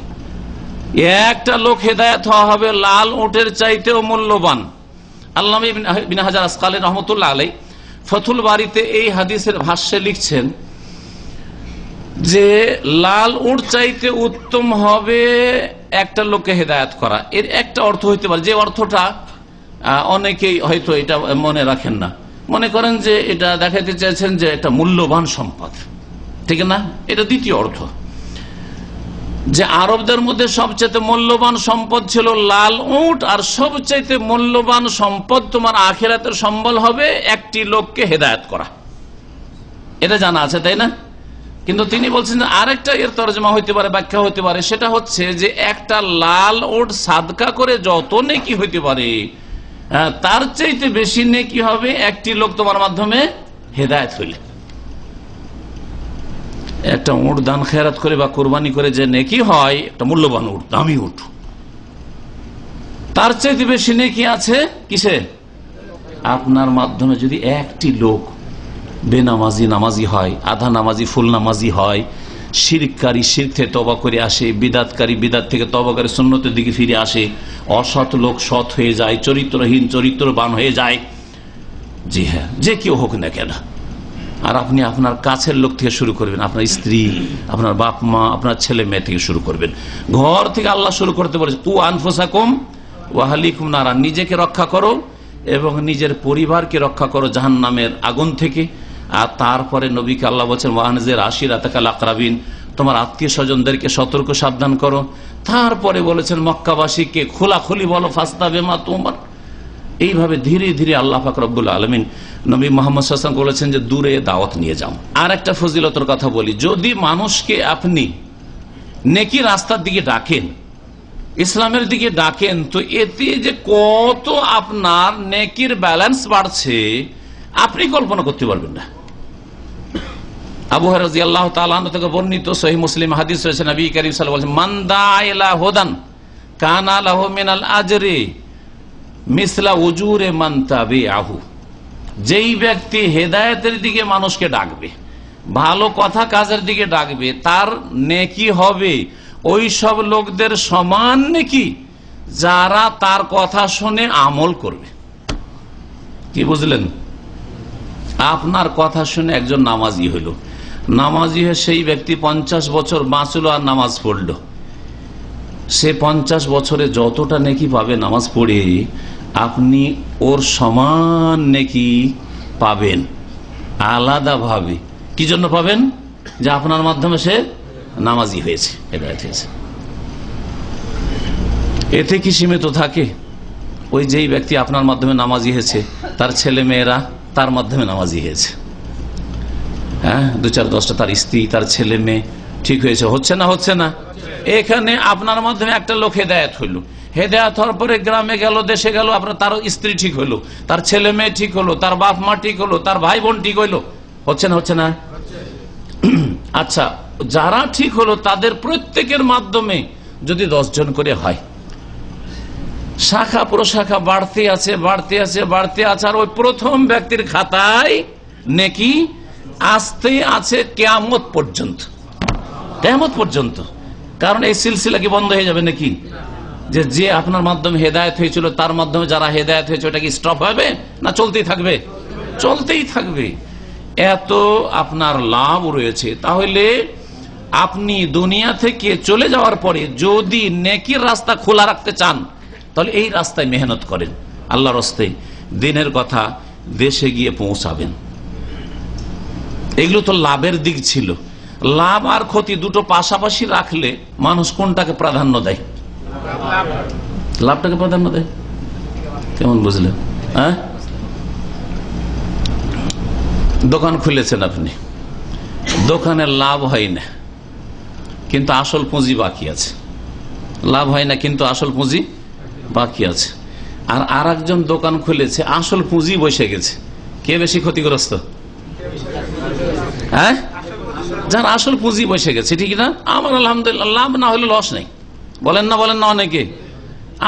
একটা লোক হেদায়েত হওয়া হবে লাল উটের চাইতেও মূল্যবান। আল্লামা ইবনে হাজার আসকালী রহমতুল্লাহ আলাইহি ফতুল বারীতে এই হাদিসের ভাষ্যে লিখছেন যে লাল উট চাইতে উত্তম হবে একটা লোককে হেদায়েত করা। এর একটা অর্থ হইতে পারে, যে অর্থটা অনেকেই হয়তো এটা মনে রাখেন না, মনে করেন যে এটা দেখাইতে চাইছেন যে একটা মূল্যবান সম্পদ, ঠিক না? এটা দ্বিতীয় অর্থ, যে আরবদের মধ্যে সবচেয়ে মূল্যবান সম্পদ ছিল লাল উট, আর সবচেয়ে মূল্যবান সম্পদ তোমার আখিরাতের সম্বল হবে একটি লোককে হেদায়েত করা। এটা জানা আছে, তাই না? কিন্তু তিনি বলছেন আরেকটা এর তরজমা হইতে পারে, ব্যাখ্যা হইতে পারে, সেটা হচ্ছে যে একটা লাল উট সাদকা করে যত নেকি হইতে পারে তার চাইতে বেশি নেকি হবে একটি লোক তোমার মাধ্যমে হেদায়েত হইলে। একটা উট দান খেরাত করে বা কোরবানি করে যে নেকি হয়, একটা মূল্যবান উট, দামি উট, তার চাইতে বেশি নেকি আছে কিসে? আপনার মাধ্যমে যদি একটি লোক বেনামাজি নামাজি হয়, আধা নামাজি ফুল নামাজি হয়, শিরককারী শিরক থেকে তওবা করে আসে, বিদাতকারী বিদাত থেকে তওবা করে সুন্নতের দিকে ফিরে আসে, অসৎ লোক সৎ হয়ে যায়, চরিত্রহীন চরিত্রবান হয়ে যায়, জি হ্যাঁ, যে কেউ হোক না কেন, আর আপনি আপনার কাছের লোক থেকে শুরু করবেন, আপনার স্ত্রী, আপনার বাপ মা, আপনার ছেলে মেয়ে থেকে শুরু করবেন, ঘর থেকে আল্লাহ শুরু করতে বলেছে কু আনফুসাকুম ওয়া আহলিকুম নারা, নিজেকে রক্ষা করো এবং নিজের পরিবারকে রক্ষা করো জাহান্নামের আগুন থেকে। আর তারপরে নবীকে আল্লাহ বলছেন ওয়ানজির আশিরাতাকাল আকরাবিন, তোমার আত্মীয় স্বজনদেরকে সতর্ক সাবধান করো। তারপরে বলেছেন মক্কাবাসীকে খোলাখুলি বলো ফাস্তাবিমা তুমার। এইভাবে ধীরে ধীরে আল্লাহ পাক রব্বুল আলামিন নবী মুহাম্মদ সাল্লাল্লাহু আলাইহি ওয়াসাল্লাম বলেছেন যে দূরে দাওয়াত নিয়ে যাও। আর একটা ফজিলতের কথা বলি, যদি মানুষকে আপনি নেকি রাস্তার দিকে ডাকেন, ইসলামের দিকে ডাকেন, তো এতে যে কত আপনার নেকির ব্যালেন্স বাড়ছে আপনি কল্পনা করতে পারবেন না। আবু হুরায়রা রাদিয়াল্লাহু তাআলা আনহু থেকে বর্ণিত সহিহ মুসলিম হাদিস রয়েছে, নবী কারীম সাল্লাল্লাহু আলাইহি ওয়াসাল্লাম বলেন মান দাআ ইলা হুদান কানা লাহু মিনাল আজরি মিসলা উজুরে মান তাবিআহু। যেই ব্যক্তি হেদায়েতের দিকে মানুষকে ডাকবে, ভালো কথা কাজের দিকে ডাকবে, তার নেকি হবে ওই সব লোকদের সমান নেকি যারা তার কথা শুনে আমল করবে। কি বুঝলেন? আপনার কথা শুনে একজন নামাজি হইল, নামাজি হয়ে সেই ব্যক্তি 50 বছর বাঁচল আর নামাজ পড়ল, সে 50 বছরে যতটা নেকি পাবে নামাজ পড়ে, আপনি ওর সমান নেকি পাবেন আলাদাভাবে। কি জন্য পাবেন? যে আপনার মাধ্যমে সে নামাজি হয়েছে, হেদায়েত হয়েছে। এতে কি সীমিত থাকে? ওই যেই ব্যক্তি আপনার মাধ্যমে নামাজি হয়েছে তার ছেলে মেয়েরা তার মাধ্যমে নামাজি হয়েছে, হ্যাঁ, 2-4-10টা তার স্ত্রী তার ছেলে মেয়ে ঠিক হয়েছে, হচ্ছে না? হচ্ছে না? এখানে আপনার মাধ্যমে একটা লোক হেদায়েত হইল, হেদায়েত হওয়ার পরে গ্রামে গেল, দেশে গেল, আপনার তার স্ত্রী ঠিক হইলো, তার ছেলে মেয়ে ঠিক হলো, তার বাপ মা ঠিক হলো, তার ভাই বোন ঠিক হইলো, হচ্ছে না? হচ্ছে না? আচ্ছা, যারা ঠিক হলো তাদের প্রত্যেকের মাধ্যমে যদি 10 জন করে হয়, শাখা প্রশাখা বাড়তে আছে বাড়তে আছে বাড়তে আছে, আর ওই প্রথম ব্যক্তির খাতায় নেকি আসতে আছে কিয়ামত পর্যন্ত। কিয়ামত পর্যন্ত, কারণ এই সিলসিলা কি বন্ধ হয়ে যাবে নাকি? যে আপনার মাধ্যমে হেদায়েত হয়েছিল তার মাধ্যমে যারা হেদায়েত হয়েছে ওটা কি স্টপ হবে না চলতেই থাকবে? চলতেই থাকবে। এত আপনার লাভ রয়েছে। তাহলে আপনি দুনিয়া থেকে চলে যাওয়ার পরে যদি নেকির রাস্তা খোলা রাখতে চান তাহলে এই রাস্তায় মেহনত করেন, আল্লাহর রাস্তায় দিনের কথা দেশে গিয়ে পৌঁছাবেন। এগুলো তো লাভের দিক ছিল। লাভ আর ক্ষতি দুটো পাশাপাশি রাখলে মানুষ কোনটাকে প্রাধান্য দেয়? লাভটাকে প্রাধান্য দেয়। কেমন বুঝলেন? হ্যাঁ, দোকান খুলেছেন আপনি, দোকানে লাভ হয় না কিন্তু আসল পুঁজি বাকি আছে, লাভ হয় না কিন্তু আসল পুঁজি বাকি আছে। আর আরেকজন দোকান খুলেছে, আসল পুঁজি বসে গেছে, কে বেশি ক্ষতিগ্রস্ত? হ্যাঁ, যার আসল পুঁজি বসে গেছে, ঠিক না? আমার আলহামদুলিল্লাহ লাভ না হলে লস নেই, বলেন না? বলেন না? অনেকে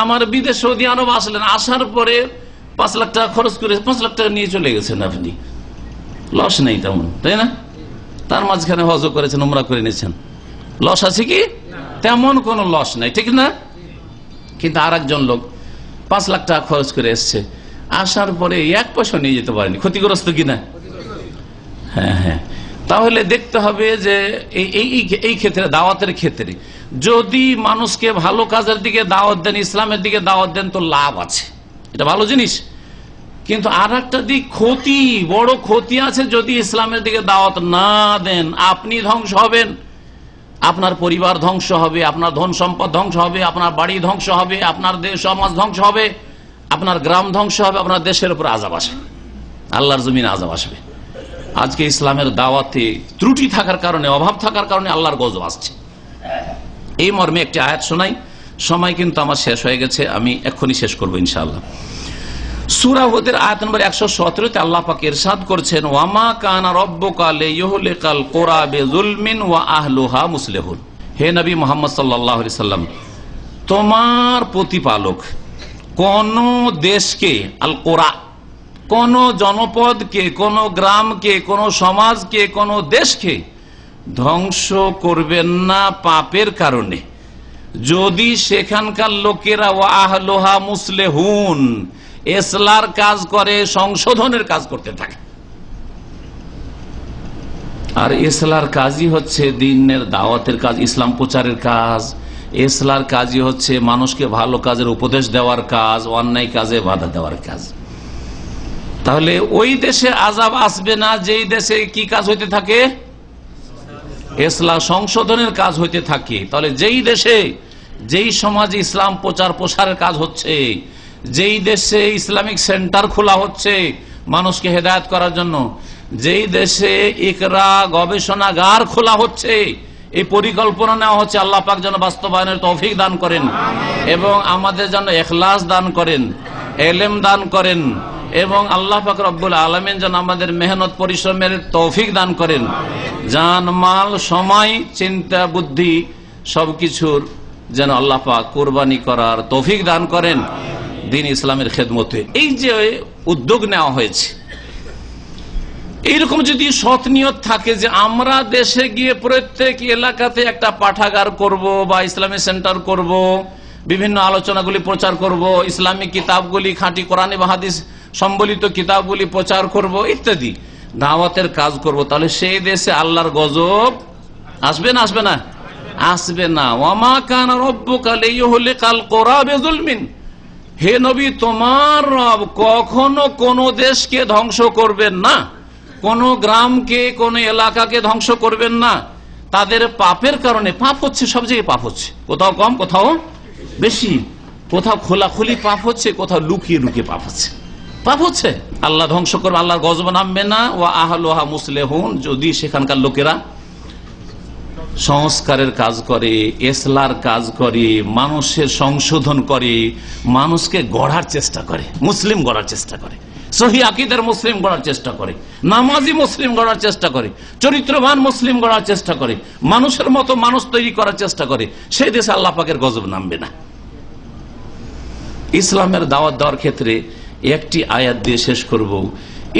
আমার বিদেশ সৌদি আরব আসলেন, আসার পরে 5 লাখ টাকা খরচ করে 5 লাখ টাকা নিয়ে চলে গেছেন, আপনি লস নেই তেমন, তাই না? তার মাঝখানে হজ করেছেন, উমরা করে নিয়েছেন, লস আছে কি? তেমন কোনো লস নাই, ঠিক না? কিন্তু আর একজন লোক 5 লাখ টাকা খরচ করে এসছে, আসার পরে 1 পয়সা নিয়ে যেতে পারেনি, ক্ষতিগ্রস্ত কিনা? হ্যাঁ। তাহলে দেখতে হবে যে এই ক্ষেত্রে, দাওয়াতের ক্ষেত্রে যদি মানুষকে ভালো কাজের দিকে দাওয়াত দেন, ইসলামের দিকে দাওয়াত দেন, তো লাভ আছে, এটা ভালো জিনিস। কিন্তু আর একটা দিক ক্ষতি, বড় ক্ষতি আছে যদি ইসলামের দিকে দাওয়াত না দেন। আপনি ধ্বংস হবেন, আপনার পরিবার ধ্বংস হবে, আপনার ধন সম্পদ ধ্বংস হবে, আপনার বাড়ি ধ্বংস হবে, আপনার দেশ সমাজ ধ্বংস হবে, আপনার গ্রাম ধ্বংস হবে, আপনার দেশের উপর আযাব আসবে, আল্লাহর জমিনে আযাব আসবে। আজকে ইসলামের দাওয়াতে ত্রুটি থাকার কারণে, অভাব থাকার কারণে আল্লাহর গজব আসছে। এই মর্মে একটি আয়াত শোনাই, সময় কিন্তু আমার শেষ হয়ে গেছে, আমি এক্ষুনি শেষ করবো ইনশাআল্লাহ। সূরা হুদের আয়াত নম্বর 117-তে আল্লাহ পাক ইরশাদ করছেন, ওয়ামা কানা রাব্বুকা লিয়ুহলিকাল কুরা বিযুলমিন ওয়া আহলুহা মুসলিহুন। হে নবী মুহাম্মদ সাল্লাল্লাহু আলাইহি সাল্লাম, তোমার প্রতিপালক কোন দেশকে, আল কুরা, কোন জনপদকে, কোন গ্রামকে, কোন সমাজকে, কোন দেশকে ধ্বংস করবেন না পাপের কারণে, যদি সেখানকার লোকেরা ওয়া আহলুহা মুসলিহুন, ইসলার কাজ করে, সংশোধনের কাজ করতে থাকে। আর ইসলার কাজই হচ্ছে দ্বীনের দাওয়াতের কাজ, ইসলাম প্রচারের কাজ। ইসলার কাজই হচ্ছে মানুষকে ভালো কাজের উপদেশ দেওয়ার কাজ, অন্যায় কাজে বাধা দেওয়ার কাজ। তাহলে ওই দেশে আযাব আসবে না যেই দেশে কি কাজ হইতে থাকে? ইসলাম সংশোধনের কাজ হইতে থাকে। তাহলে যেই দেশে, যেই সমাজে ইসলাম প্রচার প্রসারের কাজ হচ্ছে, যেই দেশে ইসলামিক সেন্টার খোলা হচ্ছে মানুষকে হেদায়েত করার জন্য, যেই দেশে ইকরা গবেষণাগার খোলা হচ্ছে, এই পরিকল্পনা নেওয়া হচ্ছে, আল্লাহ পাক যেন বাস্তবায়নের তৌফিক দান করেন এবং আমাদের যেন ইখলাস দান করেন, ইলম দান করেন, এবং আল্লাহ পাক রব্বুল আলামিন যেন আমাদের মেহনত পরিশ্রমের তৌফিক দান করেন, জান মাল সময় চিন্তা বুদ্ধি সবকিছুর যেন আল্লাহ পাক কুরবানি করার তৌফিক দান করেন দ্বীন ইসলামের খেদমতে। এই যে উদ্যোগ নেওয়া হয়েছে, এইরকম যদি সৎ নিয়ত থাকে যে আমরা দেশে গিয়ে প্রত্যেক এলাকাতে একটা পাঠাগার করব বা ইসলামিক সেন্টার করব, বিভিন্ন আলোচনাগুলি প্রচার করব, ইসলামিক কিতাবগুলি, খাঁটি কোরআন এবং হাদিস সম্বলিত কিতাবগুলি প্রচার করব, ইত্যাদি দাওয়াতের কাজ করব, তাহলে সেই দেশে আল্লাহর গজব আসবে না? আসবে না? আসবে না। ওয়ামা কানা রাব্বুকা লিয়ুহলিকাল কুরা বিযুলমিন, হে নবী তোমার রব কখনো কোন দেশকে ধ্বংস করবেন না, কোন গ্রামকে, কোন এলাকাকে ধ্বংস করবেন না তাদের পাপের কারণে। পাপ হচ্ছে সব জায়গায়, পাপ হচ্ছে, কোথাও কম কোথাও বেশি, কোথাও খোলাখুলি পাপ হচ্ছে, কোথাও লুকিয়ে লুকিয়ে পাপ হচ্ছে, পাপ হচ্ছে। আল্লাহ ধ্বংস করবে, আল্লাহর গজব নামবে না। ওয়া আহলুহা মুসলিহুন, যদি সেখানকার লোকেরা সংস্কারের কাজ করে, ইসলার কাজ করে, মানুষের সংশোধন করে, মানুষকে গড়ার চেষ্টা করে, মুসলিম গড়ার চেষ্টা করে, সহি আকীদার মুসলিম গড়ার চেষ্টা করে, নামাজি মুসলিম গড়ার চেষ্টা করে, চরিত্রবান মুসলিম গড়ার চেষ্টা করে, মানুষের মতো মানুষ তৈরি করার চেষ্টা করে, সেই দেশে আল্লাহ পাকের গজব নামবে না। ইসলামের দাওয়াত দেওয়ার ক্ষেত্রে একটি আয়াত দিয়ে শেষ করব।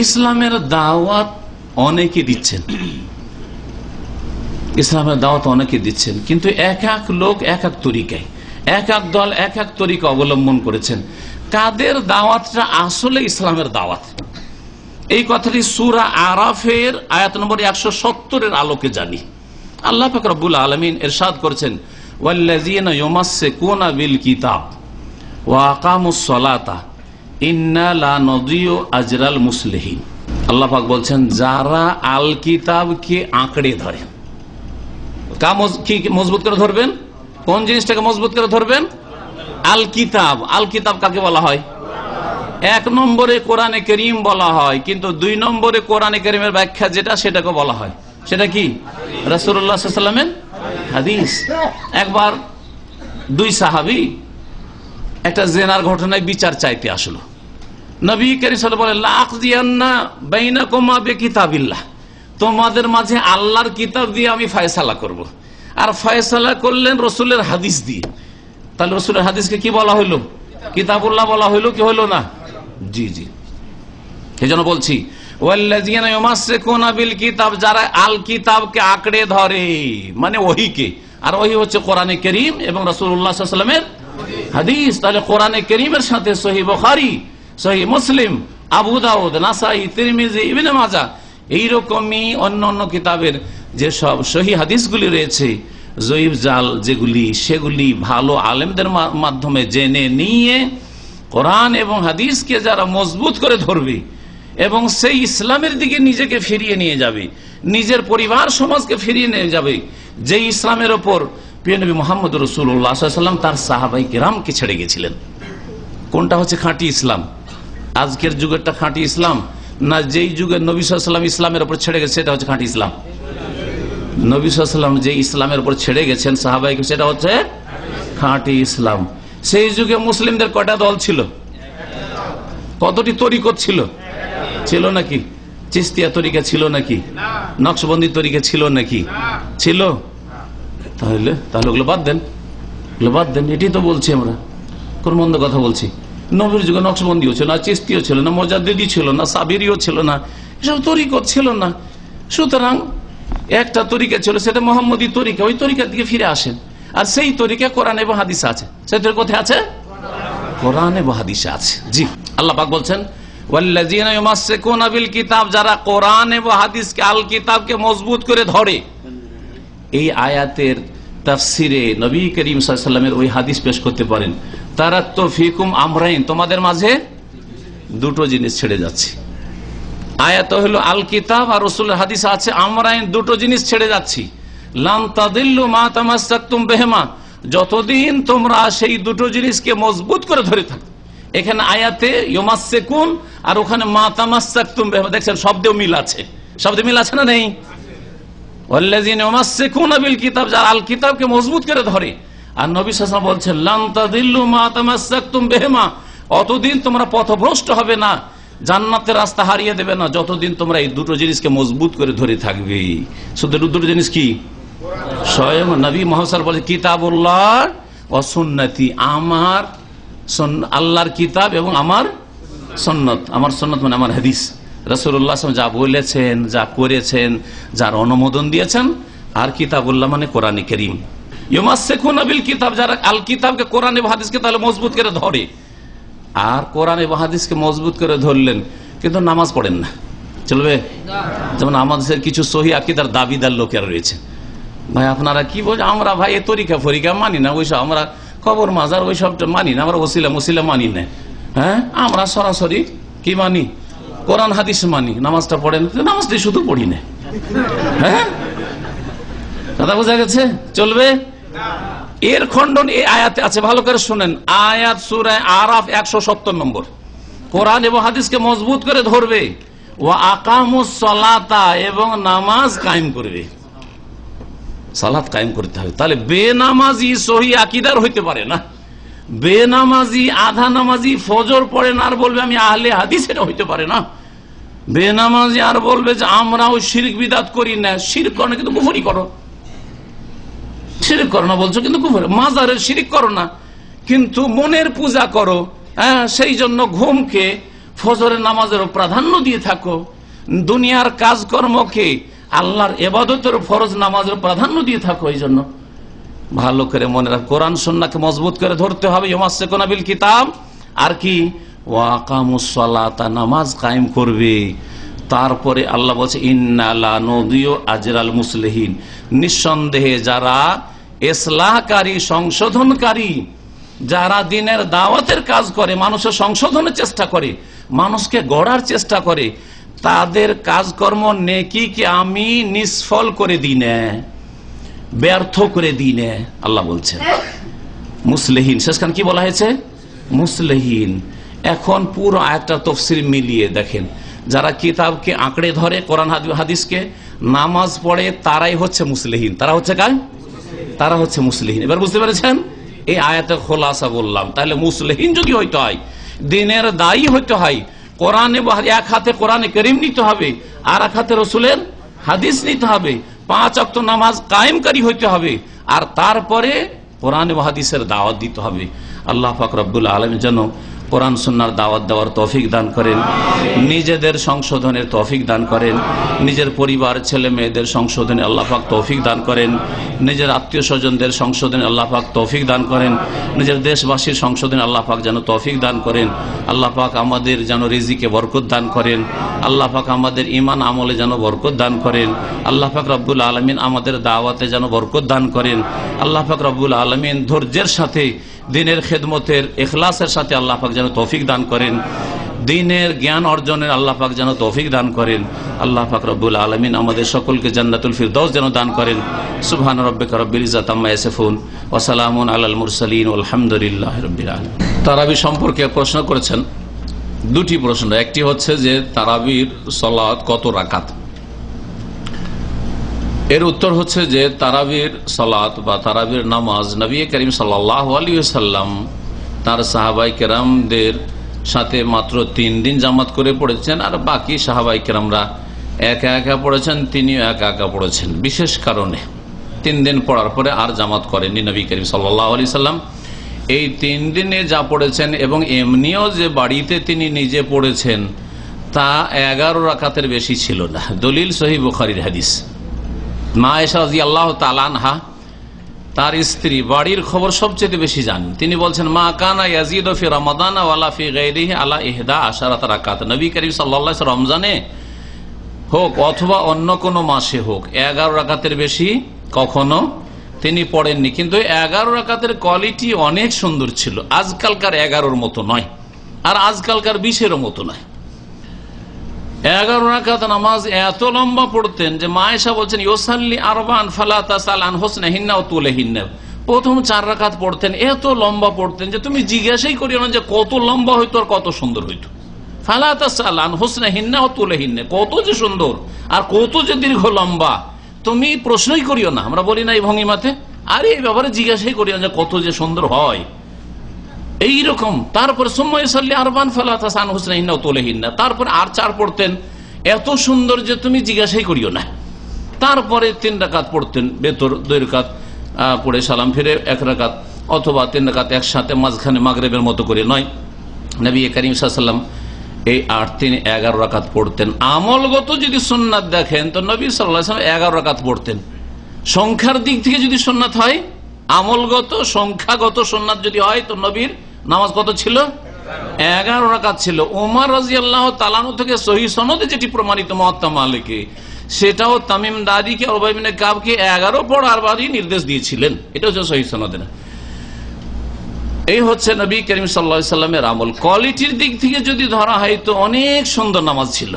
ইসলামের দাওয়াত অনেকে দিচ্ছেন, ইসলামের দাওয়াত অনেকে দিচ্ছেন, কিন্তু এক এক লোক এক এক তরিকায়, এক এক দল এক এক তরিকা অবলম্বন করেছেন। কাদের দাওয়াতটা আসলে ইসলামের দাওয়াত, এই কথাটি সূরা আরাফের আয়াত নম্বর 170-এর আলোকে জানি। আল্লাহ পাক রব্বুল আলামিন ইরশাদ করেছেন, ওয়াল্লাযীনা ইউমাসসিকুনা বিল কিতাব ওয়া আকামুস সালাতা ইন্না লা নুযিউ আজরাল মুসলিহিন। আল্লাহ পাক বলছেন, যারা আল কিতাবকে আঁকড়ে ধরে, কি মজবুত করে ধরবেন? কোন জিনিসটাকে মজবুত করে ধরবেন? আল কিতাব। আল কিতাব কাকে বলা হয়? 1 নম্বরে কোরআনে কারীম বলা হয়, কিন্তু 2 নম্বরে কোরআনে কারীমের ব্যাখ্যা যেটা, সেটাকে বলা হয়, সেটা কি? রাসূলুল্লাহ সাল্লাল্লাহু আলাইহি ওয়াসাল্লামের হাদিস। একবার 2 সাহাবী একটা জেনার ঘটনায় বিচার চাইতে আসলো। নবী কারীম সাল্লাল্লাহু আলাইহি ওয়াসাল্লাম বলেন, লা আকদিয়ান্না বাইনাকুমা বিকিতাবিল্লাহ, তোমাদের মাঝে আল্লাহর কিতাব দিয়ে আমি ফয়সালা করব। আর ফয়সালা করলেন রাসূলের হাদিস দিয়ে। তাহলে রাসূলের হাদিসকে কি বলা হইলো? কিতাবুল্লাহ বলা হইলো কি হইলো না? জি জি, এই জন্য বলছি ওয়াল্লাযীনা ইউমাসসিকুনা বিল কিতাব, যারা আল কিতাবকে আঁকড়ে ধরে, মানে ওহীকে, আর ওহী হচ্ছে কোরআনে কারীম এবং রাসূলুল্লাহ সাল্লাল্লাহু আলাইহি ওয়াসাল্লামের হাদিস। তাহলে কোরআনে কারীমের সাথে সহিহ বুখারী, সহিহ মুসলিম, আবু দাউদ, নাসাই, তিরমিজি, ইবনে মাজাহ, এইরকমই অন্য অন্য কিতাবের যে সব সহিহ হাদিসগুলি রয়েছে, জয়ীফ জাল যেগুলি, সেগুলি ভালো আলেমদের মাধ্যমে জেনে নিয়ে কোরআন এবং হাদিসকে যারা মজবুত করে ধরবে এবং সেই ইসলামের দিকে নিজেকে ফিরিয়ে নিয়ে যাবে, নিজের পরিবার সমাজকে ফিরিয়ে নিয়ে যাবে, যে ইসলামের ওপর প্রিয় নবী মুহাম্মদ রাসূলুল্লাহ সাল্লাল্লাহু আলাইহি ওয়াসাল্লাম তার সাহাবায়ে কেরামকে ছেড়ে গেছিলেন। কোনটা হচ্ছে খাঁটি ইসলাম? আজকের যুগেরটা খাঁটি ইসলাম, না যেই যুগের নবী সাল্লাল্লাহু আলাইহি ওয়াসাল্লাম ইসলামের ওপর ছেড়ে গেছে সেটা হচ্ছে খাঁটি ইসলাম? নবী সাল্লাল্লাহু আলাইহি ওয়াসাল্লাম যে ইসলামের উপর ছেড়ে গেছেন সাহাবায়ে, সেটা হচ্ছে খাঁটি ইসলাম। সেই যুগে মুসলিমদের কয়টা দল ছিল? কতটি তরিকত ছিল? ছিল নাকি? চিশতিয়া তরিকা ছিল নাকি? নকশবন্দি তরিকা ছিল নাকি? ছিল? তাহলে ওগুলো বাদ দেন, ওগুলো বাদ দেন। এটাই তো বলছি আমরা, কোন মন্দ কথা বলছি? নবীর যুগে নকশবন্দিও ছিল না, চিশতিও ছিল না, মুজাদ্দিদি ছিল না, সাবিরিও ছিল না, এসব তরিকত ছিল না। সুতরাং একটা তরিকা ছিল, সেটা মোহাম্মদী তরিকা, ওই তরিকার দিকে ফিরে আসেন। আর সেই তরিকা কোরআন এবং হাদিসে আছে। সেটার কোথায় আছে? কোরআন এবং হাদিসে আছে। জি, আল্লাহ পাক বলছেন ওয়াল্লাযীনা ইউমাসসিকুনা বিল কিতাব, যারা কোরআন এবং হাদিসকে, আল কিতাবকে মজবুত করে ধরে। এই আয়াতের তাফসিরে নবী করিম সাল্লাল্লাহু আলাইহি ওয়াসাল্লামের ওই হাদিস পেশ করতে পারেন, তারাক্তু ফীকুম আমরাইন, তোমাদের মাঝে দুটো জিনিস ছেড়ে যাচ্ছে। আয়াত হলো আল কিতাব, আর রাসূলের হাদিস আছে আমরাইন, দুটো জিনিস ছেড়ে যাচ্ছি। লান তাদিল্লু মা তামাসসাকতুম বিহিমা, যতদিন তোমরা সেই দুটো জিনিসকে মজবুত করে ধরে থাকো। এখানে আয়াতে ইউমাসসিকুন আর ওখানে মা তামাসসাকতুম বিহিমা, দেখছেন শব্দেও মিল আছে। শব্দে মিল আছে না নেই? ওয়াল্লাযীনা ইউমাসসিকুনা বিল কিতাব, যারা আল কিতাবকে মজবুত করে ধরে। আর নবী সাল্লাল্লাহু আলাইহি ওয়াসাল্লাম বলছেন লান তাদিল্লু মা তামাসসাকতুম বিহিমা, অতদিন তোমরা পথভ্রষ্ট হবে না, জান্নাতের রাস্তা হারিয়ে দেবে না, যতদিন তোমরা এই দুটো জিনিসকে মজবুত করে ধরে থাকবে। শুধু দুটো জিনিস কি? স্বয়ং নবী মুহাম্মদ বলে কিতাবুল্লাহ ওয়া সুন্নতি, আমার আল্লাহর কিতাব এবং আমার সুন্নাত। আমার সুন্নাত মানে আমার হাদিস, রাসূলুল্লাহ সাল্লাল্লাহু আলাইহি ওয়াসাল্লাম যা বলেছেন, যা করেছেন, যার অনুমোদন দিয়েছেন। আর কিতাবুল্লাহ মানে কোরআনে কারীম। ইউমাসসিকুনা বিল কিতাব, যারা আল কিতাবকে, কোরআন এবং হাদিসকে তাহলে মজবুত করে ধরে। আর কোরআন এবং হাদিসকে মজবুত করে ধরলেন, কিন্তু নামাজ পড়েন না, চলবে? যেমন আমাদের কিছু সহিহ আকীদার দাবিদার লোকেরা রয়েছে, ভাই আপনারা কি বলছেন, আমরা ভাই এ তরিকা ফরিকা মানি না, ওইসব আমরা কবর মাজার ওইসবটা মানি না, আমরা ওসিলা মানি না। হ্যাঁ, আমরা সরাসরি কি মানি? কোরআন হাদিস মানি। নামাজটা পড়েন? নামাজটা শুধু পড়ি না। হ্যাঁ, কথা বোঝা গেছে? চলবে? এর খণ্ডন এই আয়াতে আছে, ভালো করে শুনেন। আয়াত সূরা আরাফ 170 নম্বর। কোরআন এবং হাদিসকে মজবুত করে ধরবে, ওয়া আকামুস সালাতা, এবং নামাজ কায়েম করবে। সালাত কায়েম করতে হবে। তাহলে বেনামাজি সহিহ আকীদার হইতে পারে না। বেনামাজি, আধা নামাজি, ফজর পড়ে না আর বলবে আমি আহলে হাদিস, এটা হইতে পারে না। বেনামাজি আর বলবে যে আমরাও শিরক বিদআত করি না। শিরক করো না, কিন্তু কুফরি করো। শিরক করো না বলছো, কিন্তু কুফরি। মাজারের শিরক করো না, কিন্তু মনের পূজা করো। হ্যাঁ, সেই জন্য ঘুমকে ফজরের নামাজেরও প্রাধান্য দিয়ে থাকো। দুনিয়ার কাজকর্মকে আল্লাহর ইবাদতের ফরজ নামাজের প্রাধান্য দিয়ে থাকো। এই জন্য ভালো করে মনে রাখ, কোরআন সুন্নাহকে মজবুত করে ধরতে হবে। ইউমাসসিকুনা বিল কিতাব, আর কি? ওয়া আকামুস সালাতা, নামাজ কায়েম করবে। তারপরে আল্লাহ বলছে ইন্না লা নুদিয়ু আজরাল মুসলিহিন, নিঃসন্দেহে যারা ইসলাহকারী, সংশোধনকারী, যারা দিনের দাওয়াতের কাজ করে, মানুষের সংশোধনের চেষ্টা করে, মানুষকে গড়ার চেষ্টা করে, তাদের কাজকর্ম নেকিকে আমি নিষ্ফল করে দিই না, ব্যর্থ করে দিই না। আল্লাহ বলছেন মুসলিহিন, শেষখান কি বলা হয়েছে? মুসলিহিন। এখন পুরো আয়াতটা তাফসীর মিলিয়ে দেখেন, যারা কিতাবকে আঁকড়ে ধরে, কোরআন হাদিসকে, নামাজ পড়ে, তারাই হচ্ছে মুসলিহিন। তারা হচ্ছে কার? তারা হচ্ছে মুসলিহিন। এবার বুঝতে পেরেছেন? এই আয়াতের খোলাসা বললাম। তাহলে মুসলিহিন যদি হইতে হয়, দিনের দায়ী হইতে হয়, কোরআনে, এক হাতে কোরআনে কারীম নিতে হবে, আর এক হাতে রাসূলের হাদিস নিতে হবে, 5 ওয়াক্ত নামাজ কায়েমকারী হইতে হবে, আর তারপরে কোরআন এবং হাদিসের দাওয়াত দিতে হবে। আল্লাহ পাক রব্বুল আলামিন যেন কোরআন সুন্নাহর দাওয়াত দেওয়ার তৌফিক দান করেন, নিজেদের সংশোধনের তৌফিক দান করেন, নিজের পরিবার ছেলে মেয়েদের সংশোধনে আল্লাহ পাক তৌফিক দান করেন, নিজের আত্মীয় স্বজনদের সংশোধনে আল্লাহ পাক তৌফিক দান করেন, নিজের দেশবাসীর সংশোধনে আল্লাহ পাক যেন তৌফিক দান করেন। আল্লাহ পাক আমাদের যেন রিজিকে বরকত দান করেন, আল্লাহ পাক আমাদের ঈমান আমলে যেন বরকত দান করেন, আল্লাহ পাক রব্বুল আলামিন আমাদের দাওয়াতে যেন বরকত দান করেন। আল্লাহ পাক রব্বুল আলামিন ধৈর্যের সাথে দ্বীনের খেদমতের ইখলাসের সাথে আল্লাহ পাক যেন তৌফিক দান করেন, দ্বীনের জ্ঞান অর্জনের আল্লাহ পাক যেন তৌফিক দান করেন। আল্লাহ পাক রব্বুল আলামিন আমাদের সকলকে জান্নাতুল ফিরদাউস যেন দান করেন। সুবহান রাব্বিকা রব্বিল ইজ্জাতি আম্মা ইয়াসিফুন ওয়া সালামুন আলাল মুরসালিন ওয়ালহামদুলিল্লাহি রাব্বিল আলামিন। তারাবি সম্পর্কে প্রশ্ন করেছেন, দুটি প্রশ্ন। একটি হচ্ছে যে তারাবির সালাত কত রাকাত। এর উত্তর হচ্ছে যে তারাবির সালাত বা তারাবির নামাজ নবী করিম সাল্লাল্লাহু আলাইহি ওয়াসাল্লাম তার সাহাবায়ে কেরামদের সাথে মাত্র 3 দিন জামাত করে পড়েছেন, আর বাকি সাহাবায়ে কেরামরা একা একা পড়েছেন, তিনিও একা একা পড়েছেন। বিশেষ কারণে 3 দিন পড়ার পরে আর জামাত করেননি নবী করিম সাল্লাল্লাহু আলাইহি ওয়াসাল্লাম। এই 3 দিনে যা পড়েছেন এবং এমনিও যে বাড়িতে তিনি নিজে পড়েছেন তা 11 রাকাতের বেশি ছিল না। দলিল সহিহ বুখারীর হাদিস। মা আয়েশা রাদিয়াল্লাহু তাআলা আনহা তার স্ত্রী বাড়ির খবর সবচেয়ে বেশি জানেন। তিনি বলছেন, মা কানা ইয়াজিদু ফি রমাদান ওয়ালা ফি গায়রিহি আলা 11 রাকাত। নবী করিম সাল্লাল্লাহু আলাইহি ওয়াসাল্লাম রমজানে হোক অথবা অন্য কোনো মাসে হোক 11 রাকাতের বেশি কখনো তিনি পড়েননি। কিন্তু 11 রাকাতের কোয়ালিটি অনেক সুন্দর ছিল, আজকালকার 11-র মতো নয়, আর আজকালকার 20-এরও মতো নয়। 11 রাকাত নামাজ এত লম্বা পড়তেন যে মা আয়েশা বলছেন, ইউসাল্লি আরবান ফালা তাসাল আন হুসনিহিন্না ওয়া তুলিহিন্না। প্রথম 4 রাকাত পড়তেন, এত লম্বা পড়তেন যে তুমি জিজ্ঞাসাই করিও না যে কত লম্বা হইতো আর কত সুন্দর হইতো। ফালা তাসাল আন হুসনিহিন্না ওয়া তুলিহিন্না, কত যে সুন্দর আর কত যে দীর্ঘ লম্বা তুমি প্রশ্নই করিও না। আমরা বলি না এই ভঙ্গিমাতে, আর এই ব্যাপারে জিজ্ঞাসাই করিও না যে কত যে সুন্দর হয়, এইরকম। তারপরে সুম্মা ইউসাল্লি আরবান ফালা তাসাল আন হুসনিহিন্না ওয়া তুলিহিন্না, তারপরে আর 4 পড়তেন এত সুন্দর যে তুমি জিজ্ঞাসাই করিও না। তারপরে 3 রাকাত পড়তেন, বেতর 2 রাকাত পড়ে সালাম ফিরে 1 রাকাত, অথবা 3 রাকাত একসাথে মাঝখানে মাগরিবের মতো করে নয়। নবী করিম সাল্লাল্লাহু আলাইহি ওয়াসাল্লাম এই 8-3-11 রাকাত পড়তেন। আমলগত যদি সুন্নাত দেখেন তো নবী সাল্লাল্লাহু আলাইহি ওয়াসাল্লাম 11 রাকাত পড়তেন। সংখ্যার দিক থেকে যদি সুন্নাত হয়, আমলগত সংখ্যাগত সুন্নাত যদি হয় তো নবীর নামাজ কত ছিল? 11 রাকাত ছিল। ওমর রাদিয়াল্লাহু তাআলা আনহু থেকে সহিহ সনদে যেটি প্রমাণিত মুয়াত্তা মালিকে, সেটাও তামিম দারিকে উবাই ইবনে কাবকে 11 পড়ার বারই নির্দেশ দিয়েছিলেন। এটা হচ্ছে সহিহ সনদে। এই হচ্ছে নবী করিম সাল্লাল্লাহু আলাইহি সাল্লামের আমল। কোয়ালিটির দিক থেকে যদি ধরা হয় তো অনেক সুন্দর নামাজ ছিল,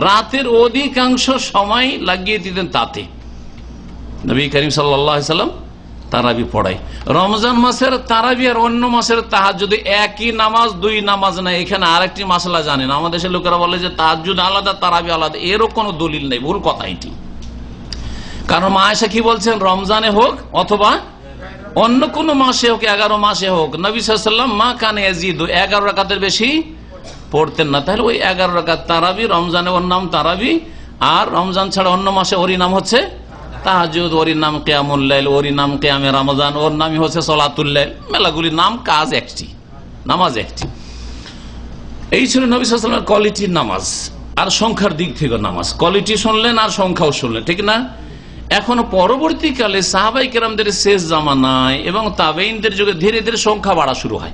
রাতের অধিকাংশ সময় লাগিয়ে দিতেন তাতে। নবী করিম সাল্লাল্লাহু আলাইহি সাল্লাম তারাবি পড়াই। রমজান মাসের তারাবি আর অন্য মাসের তাহাজ্জুদ একই নামাজ, 2 নামাজ না। এখানে আরেকটি মাসলা জানেন, আমাদের দেশের লোকেরা বলে যে তাহাজ্জুদ আলাদা তারাবি আলাদা, এরও কোনো দলিল নেই, ভুল কথা এটি। কারণ মা আয়েশা কি বলছেন, রমজানে হোক অথবা অন্য কোন মাসে হোক, 11 মাসে হোক, নবী সাল্লাল্লাহু আলাইহি ওয়াসাল্লাম মা কানা ইয়াজিদু 11 রাকাতের বেশি পড়তেন না। তাহলে ওই 11 রাকাত তারাবি, রমজানে ওর নাম তারাবি, আর রমজান ছাড়া অন্য মাসে ওরই নাম হচ্ছে তাহাজ্জুদ, ওর নাম কিয়ামুল লাইল, ওর নাম কিয়ামে রমজান, ওর নামই হচ্ছে সালাতুল লাইল। মেলাগুলি নাম, কাজ একটি, নামাজ একটি। এই ছিল নবী সাল্লাল্লাহু আলাইহি ওয়াসাল্লামের কোয়ালিটির নামাজ আর সংখ্যার দিক থেকে নামাজ। কোয়ালিটি শুনলেন আর সংখ্যাও শুনলেন, ঠিক না? এখন পরবর্তীকালে সাহাবাই কেরামদের শেষ জামানায় এবং তাবেঈনদের যুগে ধীরে ধীরে সংখ্যা বাড়া শুরু হয়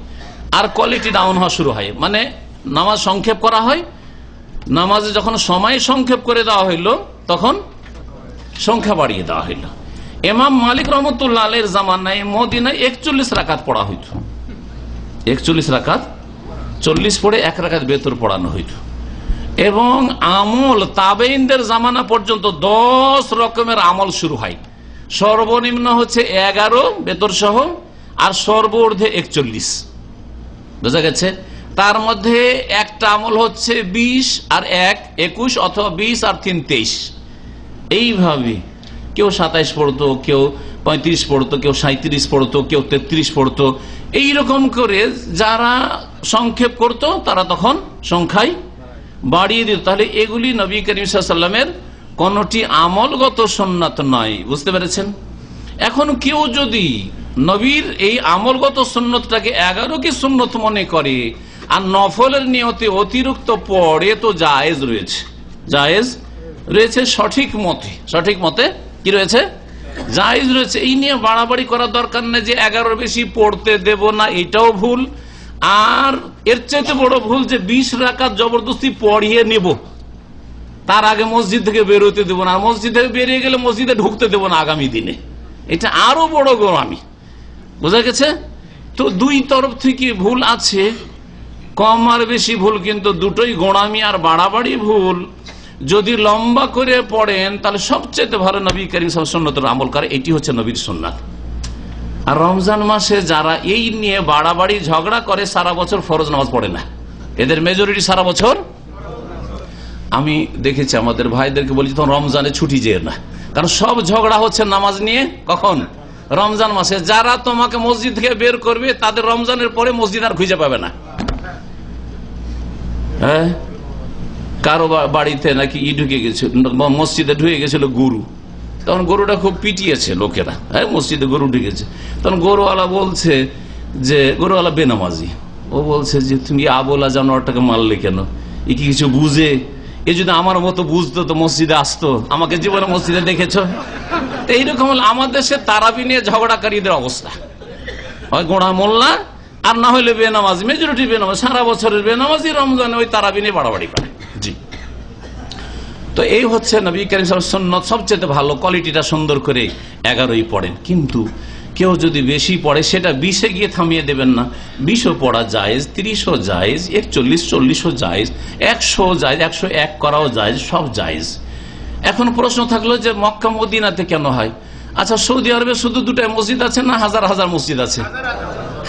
আর কোয়ালিটি ডাউন হওয়া শুরু হয়। মানে নামাজ সংক্ষেপ করা হয়, নামাজে যখন সময় সংক্ষেপ করে দেওয়া হইল তখন সংখ্যা বাড়িয়ে দেওয়া হইল। ইমাম মালিক রহমতুল্লাহ আলাইহির জামানায় মদিনায় 41 রাকাত পড়া হইত। 41 রাকাত, 40 পড়ে 1 রাকাত বেতর পড়ানো হইত। এবং আমল তাবেঈনদের জামানা পর্যন্ত 10 রকমের আমল শুরু হয়। সর্বনিম্ন হচ্ছে 11 বেতর সহ, আর সর্বঊর্ধ্বে 41। বোঝা গেছে? তার মধ্যে একটা আমল হচ্ছে 20 আর 1 21, অথবা 20 আর 3 23। এইভাবে কেউ 27 পড়তো, কেউ 35 পড়তো, কেউ 37 পড়তো, কেউ 33 পড়তো। এইরকম করে যারা সংক্ষেপ করতো তারা তখন সংখ্যায় বাড়িয়ে দিত। তাহলে এগুলি নবী করিম সাল্লাল্লাহু আলাইহি ওয়াসাল্লামের কোনটি আমলগত সুন্নাত নয়। বুঝতে পেরেছেন? এখন কেউ যদি নবীর এই আমলগত সুন্নতটাকে 11 কি সুন্নত মনে করে আর নফলের নিয়তে অতিরিক্ত পড়ে তো জায়েজ রয়েছে, জায়েজ রয়েছে সঠিক মতে কি রয়েছে, জায়েজ রয়েছে। এই নিয়ে বাড়াবাড়ি করার দরকার নেই যে 11 বেশি পড়তে দেব না, এটাও ভুল। আর এর চাইতে বড় ভুল যে 20 রাকাত জবরদস্তি পড়িয়ে নেব, তার আগে মসজিদ থেকে বেরোতে দেবো না, আর মসজিদ থেকে বেরিয়ে গেলে মসজিদে ঢুকতে দেবো না আগামী দিনে, এটা আরো বড় গোঁড়ামি। বোঝা গেছে? তো দুই তরফ থেকে ভুল আছে, কম আর বেশি ভুল, কিন্তু দুটোই গোঁড়ামি আর বাড়াবাড়ি ভুল। যদি লম্বা করে পড়েন তাহলে সবচেয়ে ভালো নবী করিম সাল্লাল্লাহু আলাইহি ওয়াসাল্লাম সুন্নতের আমল করে, এটি হচ্ছে নবীর সুন্নাত। আর রমজান মাসে যারা এই নিয়ে বাড়াবাড়ি ঝগড়া করে সারা বছর ফরজ নামাজ পড়ে না, এদের মেজরিটি সারা বছর। আমি দেখেছি আমাদের ভাইদেরকে বলি তখন রমজানে ছুটি যেয়ে না, কারণ সব ঝগড়া হচ্ছে নামাজ নিয়ে। কখন? রমজান মাসে। যারা তোমাকে মসজিদ থেকে বের করবে তাদের রমজানের পরে মসজিদ আর খুঁজে পাবে না। হ্যাঁ, কারো বাড়িতে নাকি ঢুকে গেছিল, মসজিদে ঢুকে গেছিল গরু, তখন গরুটা খুব পিটিয়েছে লোকেরা, হ্যাঁ মসজিদে গরু ঢুকেছে। তখন গরুওয়ালা বলছে যে, গরুওয়ালা বেনামাজি, ও বলছে যে তুমি আবোলা জানোয়ারটাকে মারলে কেন? এ কি কিছু বুঝে? এ যদি আমার মতো বুঝতো তো মসজিদে আসতো, আমাকে জীবনে মসজিদে দেখেছো? এইরকম আমার দেশে তারাবি নিয়ে ঝগড়াকারীদের অবস্থা, হয় গোড়া মোল্লা আর না হলে বেনামাজি, মেজরিটি বেনামাজি, সারা বছরের বেনামাজি, রমজানে ওই তারাবি নিয়ে বাড়াবাড়ি করে। জি, তো এই হচ্ছে নবী করিম সাল্লাল্লাহু আলাইহি ওয়াসাল্লাম সুন্নাত, সবচেয়ে ভালো কোয়ালিটিটা সুন্দর করে 11ই পড়েন। কিন্তু কেউ যদি বেশি পড়ে সেটা 20-এ গিয়ে থামিয়ে দেবেন না। 20ও পড়া জায়েজ, 30ও জায়েজ, 41, 40ও জায়েজ, 100ও জায়েজ, 101 করাও জায়েজ, সব জায়েজ। এখন প্রশ্ন থাকলো যে মক্কা মদিনাতে কেন হয়? আচ্ছা, সৌদি আরবে শুধু 2টাই মসজিদ আছে না হাজার হাজার মসজিদ আছে?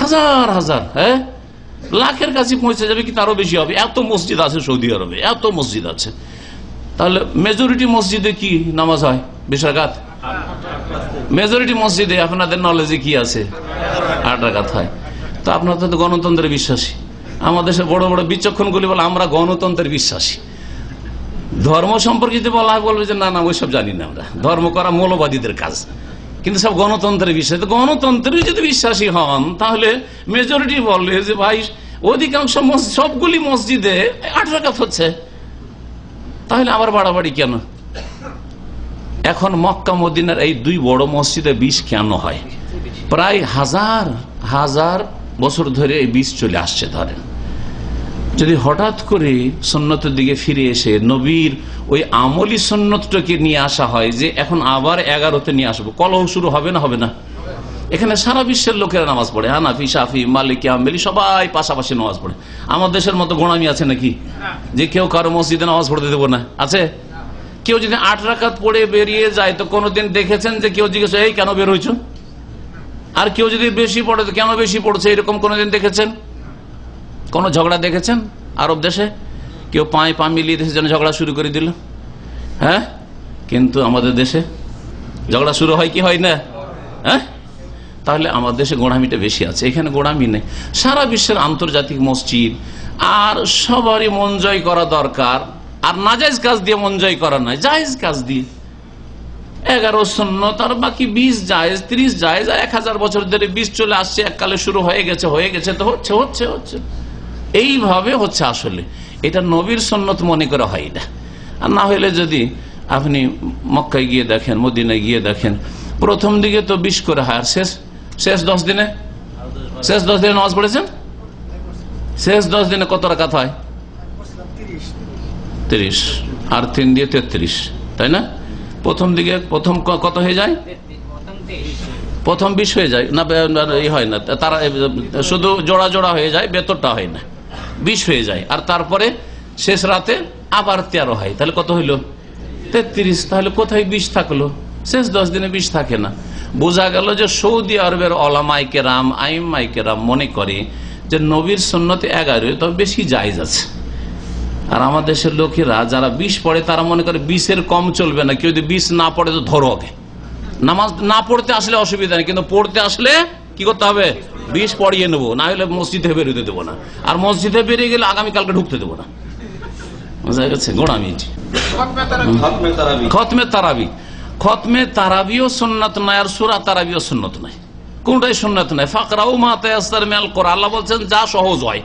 হাজার হাজার, হ্যাঁ, লাখের কাছে পৌঁছে যাবে, কি তারও বেশি হবে, এত মসজিদ আছে সৌদি আরবে, এত মসজিদ আছে। তাহলে মেজরিটি মসজিদে কি নামাজ হয়? 20 রাকাত। মেজরিটি মসজিদে আপনাদের নলেজে কি আছে? 8 রাকাত হয়। তো আপনারা তো গণতন্ত্রে বিশ্বাসী, আমাদের দেশে বড় বড় বিচক্ষণ গুলি বলে আমরা গণতন্ত্রের বিশ্বাসী। ধর্ম সম্পর্কিত বলা হয়, বলবে যে না না ওইসব জানি না, আমরা ধর্ম করা মৌলবাদীদের কাজ, কিন্তু সব গণতন্ত্রের বিশ্বাস। গণতন্ত্রের যদি বিশ্বাসী হন তাহলে মেজরিটি বলবে যে ভাই অধিকাংশ সবগুলি মসজিদে 8 রাকাত হচ্ছে, তাহলে আবার বাড়াবাড়ি কেন? এখন মক্কা মদিনার এই 2 বড় মসজিদে 20 কেন হয়? প্রায় হাজার হাজার বছর ধরে এই 20 চলে আসছে। ধরেন যদি হঠাৎ করে সুন্নতের দিকে ফিরে এসে নবীর ওই আমলি সুন্নতটাকে নিয়ে আসা হয় যে এখন আবার 11তে নিয়ে আসবো, কলহ শুরু হবে না? হবে না? এখানে সারা বিশ্বের লোকেরা নামাজ পড়ে, হানাফি, শাফি, মালিকি, হাম্বলি সবাই পাশাপাশি নামাজ পড়ে। আমার দেশের মতো গোঁড়ামি আছে নাকি যে কেউ কারো মসজিদে নামাজ পড়তে দেবো না? আছে? কেউ যদি 8 রাকাত পড়ে বেরিয়ে যায় তো কোনোদিন দেখেছেন যে কেউ জিজ্ঞেস এই কেন বের হয়েছ? আর কেউ যদি বেশি পড়ে তো কেন বেশি পড়ছে এরকম কোনোদিন দেখেছেন? কোন ঝগড়া দেখেছেন আরব দেশে? কেউ পায়ে পা মিলিয়ে দেশের জন্য ঝগড়া শুরু করে দিল? হ্যাঁ, কিন্তু আমাদের দেশে ঝগড়া শুরু হয় কি হয় না? হ্যাঁ, তাহলে আমাদের দেশে গোঁড়ামিটা বেশি আছে, এখানে গোঁড়ামি নেই। সারা বিশ্বের আন্তর্জাতিক মসজিদ, আর সবারই মন জয় করা দরকার। আর নাজায়েজ কাজ দিয়ে মন জয় করা নয়, জায়েজ কাজ দিয়ে। 11 সুন্নত আর বাকি 20 জায়েজ, 30 জায়েজ, আর 1000 বছর ধরে 20 চলে আসছে, এককালে শুরু হয়ে গেছে তো হচ্ছে হচ্ছে হচ্ছে এইভাবে হচ্ছে। আসলে এটা নবীর সুন্নত মনে করা হয় না। আর না হলে যদি আপনি মক্কায় গিয়ে দেখেন, মদিনায় গিয়ে দেখেন, প্রথম দিকে তো 20 করে হয়, আর শেষ 10 দিনে নামাজ পড়েছেন? শেষ 10 দিনে কত রাকাত হয়? 30, আর 3 দিয়ে 33, তাই না? প্রথম দিকে প্রথম কত হয়ে যায়? প্রথম 20 হয়ে যায় না? এই হয় না, তারা শুধু জোড়া জোড়া হয়ে যায়, বেতরটা হয় না, 20 হয়ে যায়। আর তারপরে শেষ রাতে আবার 13 হয়, তাহলে কত হইল? 33। তাহলে কোথায় 20 থাকলো? শেষ 10 দিনে 20 থাকে না। বোঝা গেল যে সৌদি আরবের ওলামায়ে কেরাম, আইম্মায়ে কেরাম মনে করে যে নবীর সুন্নতে 11, তবে বেশি জায়েজ আছে। আর আমাদের দেশের লোকেরা যারা 20 পড়ে তারা মনে করে 20-এর কম চলবে না, কেউ যদি 20 না পড়ে তো ধরো হবে। নামাজ না পড়তে আসলে অসুবিধা নেই, কিন্তু পড়তে আসলে কি করতে হবে? 20 পড়িয়ে নেবো, না হলে মসজিদে বেরোতে দেবো না, আর মসজিদে বেরিয়ে গেলে আগামীকালকে ঢুকতে দেবো না। বুঝা গেছে? গোড়ামি। খতমে তারাবিও সুন্নাত নয়, আর সূরা তারাবিও সুন্নাত নয়, কোনটাই সুন্নাত নয়। ফাকরাউ মা তায়াসসার মিনাল কোরআন, আল্লাহ বলছেন যা সহজ হয়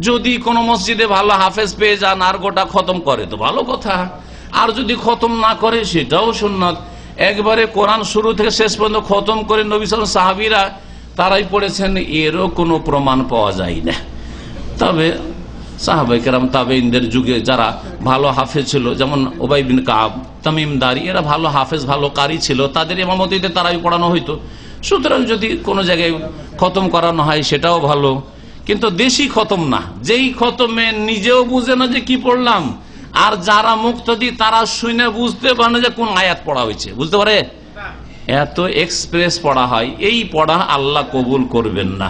যদি কোনো মসজিদে ভালো হাফেজ পেয়ে যান আর গোটা খতম করে তো ভালো কথা, আর যদি খতম না করে সেটাও সুন্নাত। একবারে কোরআন শুরু থেকে শেষ পর্যন্ত খতম করে নবী সাল্লাল্লাহু আলাইহি সাহাবীরা তারাই পড়েছেন, এরও কোনো প্রমাণ পাওয়া যায় না। তবে সাহাবায়ে কেরাম তাবেঈনদের যুগে যারা ভালো হাফেজ ছিল, যেমন উবাই বিন কাব, তামিম দারি, এরা ভালো হাফেজ ভালো কারি ছিল, তাদের ইমামতিতে তারাই পড়ানো হইতো। সুতরাং যদি কোনো জায়গায় খতম করানো হয় সেটাও ভালো, কিন্তু দেশি খতম না, যেই খতমে নিজেও বুঝে না যে কি পড়লাম, আর যারা মুক্তাদি তারা শুনে বুঝতে পারে না যে কোন আয়াত পড়া হয়েছে, বুঝতে পারে, এত এক্সপ্রেস পড়া হয়, এই পড়া আল্লাহ কবুল করবেন না।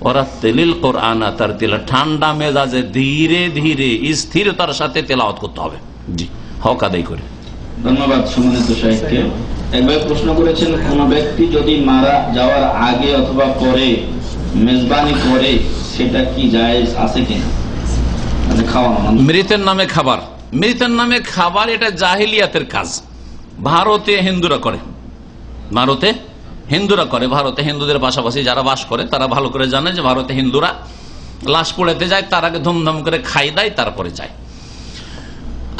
ওরা তেলিল কোরআন তার তেলা ঠান্ডা মেজাজে ধীরে ধীরে স্থিরতার সাথে তেলাওয়াত করতে হবে। জি, হক আদায় করে। ধন্যবাদ সম্মানিত শাইখকে। একবার প্রশ্ন করেছেন, কোন ব্যক্তি যদি মারা যাওয়ার আগে অথবা পরে মেজবানি করে সেটা কি জায়েজ আছে কিনা, মানে খাওয়ানো? মৃতের নামে খাবার, মৃতের নামে খাবার এটা জাহিলিয়াতের কাজ, ভারতে হিন্দুরা করে, ভারতে হিন্দুরা করে। ভারতে হিন্দুদের পাশাপাশি যারা বাস করে তারা ভালো করে জানে যে ভারতে হিন্দুরা লাশ পোড়াতে যায়, তার আগে ধুমধাম করে খাই দেয়, তারপরে যায়।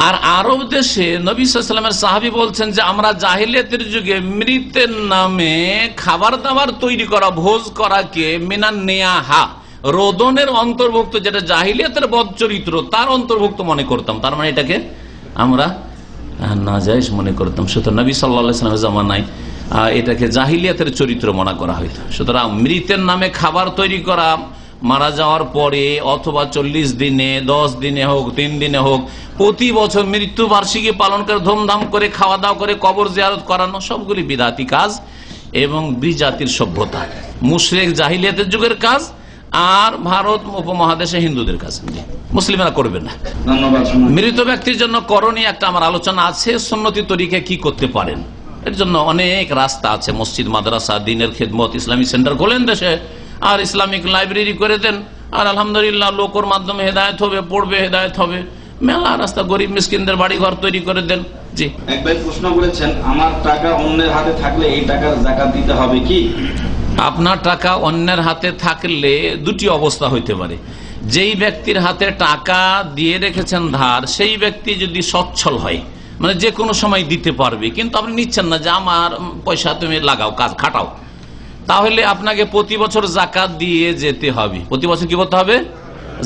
আর আরব দেশে নবী সাল্লাল্লাহু আলাইহি ওয়াসাল্লামের সাহাবী বলছেন যে আমরা জাহিলিয়াতের যুগে মৃতের নামে খাবার দাবার তৈরি করা, ভোজ করাকে মিনান নিয়াহা, রোদনের অন্তর্ভুক্ত, যেটা জাহিলিয়াতের বদ চরিত্র তার অন্তর্ভুক্ত মনে করতাম। তার মানে এটাকে আমরা নাজায়েজ মনে করতাম। সুতরাং নবী সাল্লাল্লাহু আলাইহি ওয়াসাল্লামের জামানায় এটাকে জাহিলিয়াতের চরিত্র মনে করা হইত। সুতরাং মৃতের নামে খাবার তৈরি করা মারা যাওয়ার পরে অথবা 40 দিনে, 10 দিনে হোক, 3 দিনে হোক, প্রতি বছর মৃত্যু বার্ষিকী পালন করে ধুমধাম করে খাওয়া দাওয়া করে কবর জিয়ারত করানো, সবগুলি বিদআতি কাজ এবং বিজাতির সভ্যতা, মুশরিক জাহিলিয়াতের যুগের কাজ, আর ভারত উপমহাদেশে হিন্দুদের কাজ, মুসলিমরা করবে না। মৃত ব্যক্তির জন্য করণীয় একটা আমার আলোচনা আছে, সুন্নতি তরিকায় কি করতে পারেন। এর জন্য অনেক রাস্তা আছে, মসজিদ, মাদ্রাসা, দিনের খেদমত, ইসলামিক সেন্টার খোলেন দেশে, আর ইসলামিক লাইব্রেরি করে দেন, আর আলহামদুলিল্লাহ লোকের মাধ্যমে হেদায়েত হবে, পড়বে, হেদায়েত হবে, মেলা রাস্তা, গরিব মিসকিনদের বাড়ি ঘর তৈরি করে দেন। জি, এক ভাই প্রশ্ন করেছেন, আমার টাকা অন্যের হাতে থাকলে এই টাকার যাকাত দিতে হবে কি? আপনার টাকা অন্যের হাতে থাকলে দুটি অবস্থা হইতে পারে। যেই ব্যক্তির হাতে টাকা দিয়ে রেখেছেন ধার, সেই ব্যক্তি যদি সচ্ছল হয়, মানে যে কোনো সময় দিতে পারবে, কিন্তু আপনি নিচ্ছেন না যে আমার পয়সা তুমি লাগাও, কাজ খাটাও, তাহলে আপনাকে প্রতি বছর জাকাত দিয়ে যেতে হবে। প্রতি বছর কি করতে হবে?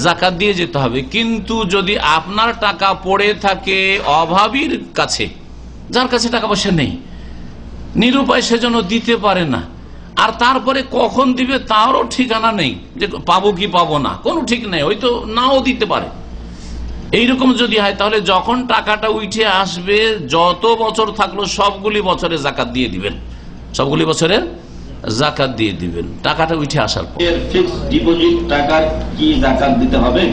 জাকাত দিয়ে যেতে হবে। কিন্তু যদি আপনার টাকা পড়ে থাকে অভাবীর কাছে, যার কাছে টাকা পয়সা নেই, নিরুপায়, সেজন্য দিতে পারে না, আর তারপরে কখন দিবে তারও ঠিকানা নেই, যে পাবো কি পাবো না কোনো ঠিক নেই, হয়তো নাও দিতে পারে, এইরকম যদি হয়, তাহলে যখন টাকাটা উঠে আসবে, যত বছর থাকলো সবগুলি বছরে জাকাত দিয়ে দিবেন, সবগুলি বছরে জাকাত দিয়ে দিবেন টাকাটা উঠে আসার পর। ফিক্সড ডিপোজিট টাকার কি জাকাত দিতে হবে?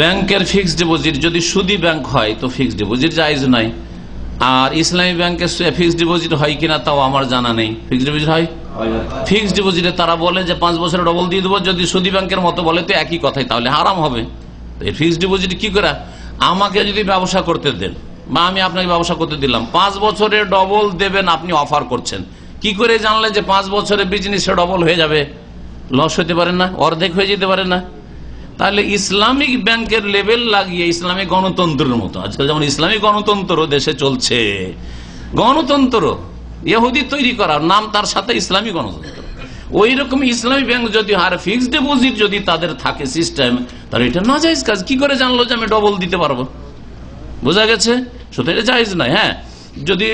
ব্যাংকের ফিক্সড ডিপোজিট যদি সুদী ব্যাংক হয় তো ফিক্সড ডিপোজিট জায়েজ নাই। আর ইসলামী ব্যাংকের ফিক্সড ডিপোজিট হয় কিনা তাও আমার জানা নেই। ফিক্সড ডিপোজিট হয়? ফিক্সড ডিপোজিটে তারা বলে যে 5 বছরে ডবল দিয়ে দেবো, যদি সুদী ব্যাংকের মতো বলে তো একই কথাই, তাহলে হারাম হবে। ফিক্সড ডিপোজিট কি করে? আমাকে যদি ব্যবসা করতে দেন বা আমি আপনাকে ব্যবসা করতে দিলাম, 5 বছরে ডবল দেবেন, আপনি অফার করছেন, কি করে জানলে যে 5 বছরে বিজনেসে ডবল হয়ে যাবে? লস হতে পারে না, অর্ধেক হয়ে যেতে পারে না? তাহলে ইসলামিক ব্যাংকের লেভেল লাগিয়ে ইসলামিক গণতন্ত্রের মতো, আজকাল যেমন ইসলামিক গণতন্ত্র দেশে চলছে, গণতন্ত্র ইহুদি তৈরি করার নাম, তার সাথে ইসলামী গণতন্ত্র, ওই রকম ইসলামী ব্যাংক যদি আর ফিক্সড ডিপোজিট যদি তাদের থাকে সিস্টেম, তাহলে এটা নাজায়েজ কাজ। কি করে জানলো যে আমি ডবল দিতে পারবো? বোঝা গেছে? সুতরাং এটা জায়েজ নয়। হ্যাঁ, যদি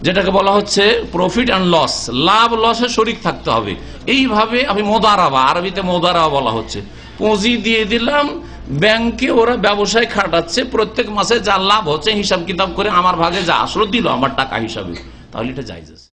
যেটাকে বলা হচ্ছে প্রফিট অ্যান্ড লস, লাভ লসে শরিক থাকতে হবে, এইভাবে আমি মোদারাবা, আরবিতে মোদারাবা বলা হচ্ছে, পুঁজি দিয়ে দিলাম ব্যাংকে, ওরা ব্যবসায় খাটাচ্ছে, প্রত্যেক মাসে যা লাভ হচ্ছে হিসাব কিতাব করে আমার ভাগে যা আসলো দিল আমার টাকা হিসাবে, তাহলে এটা জায়েজ আছে।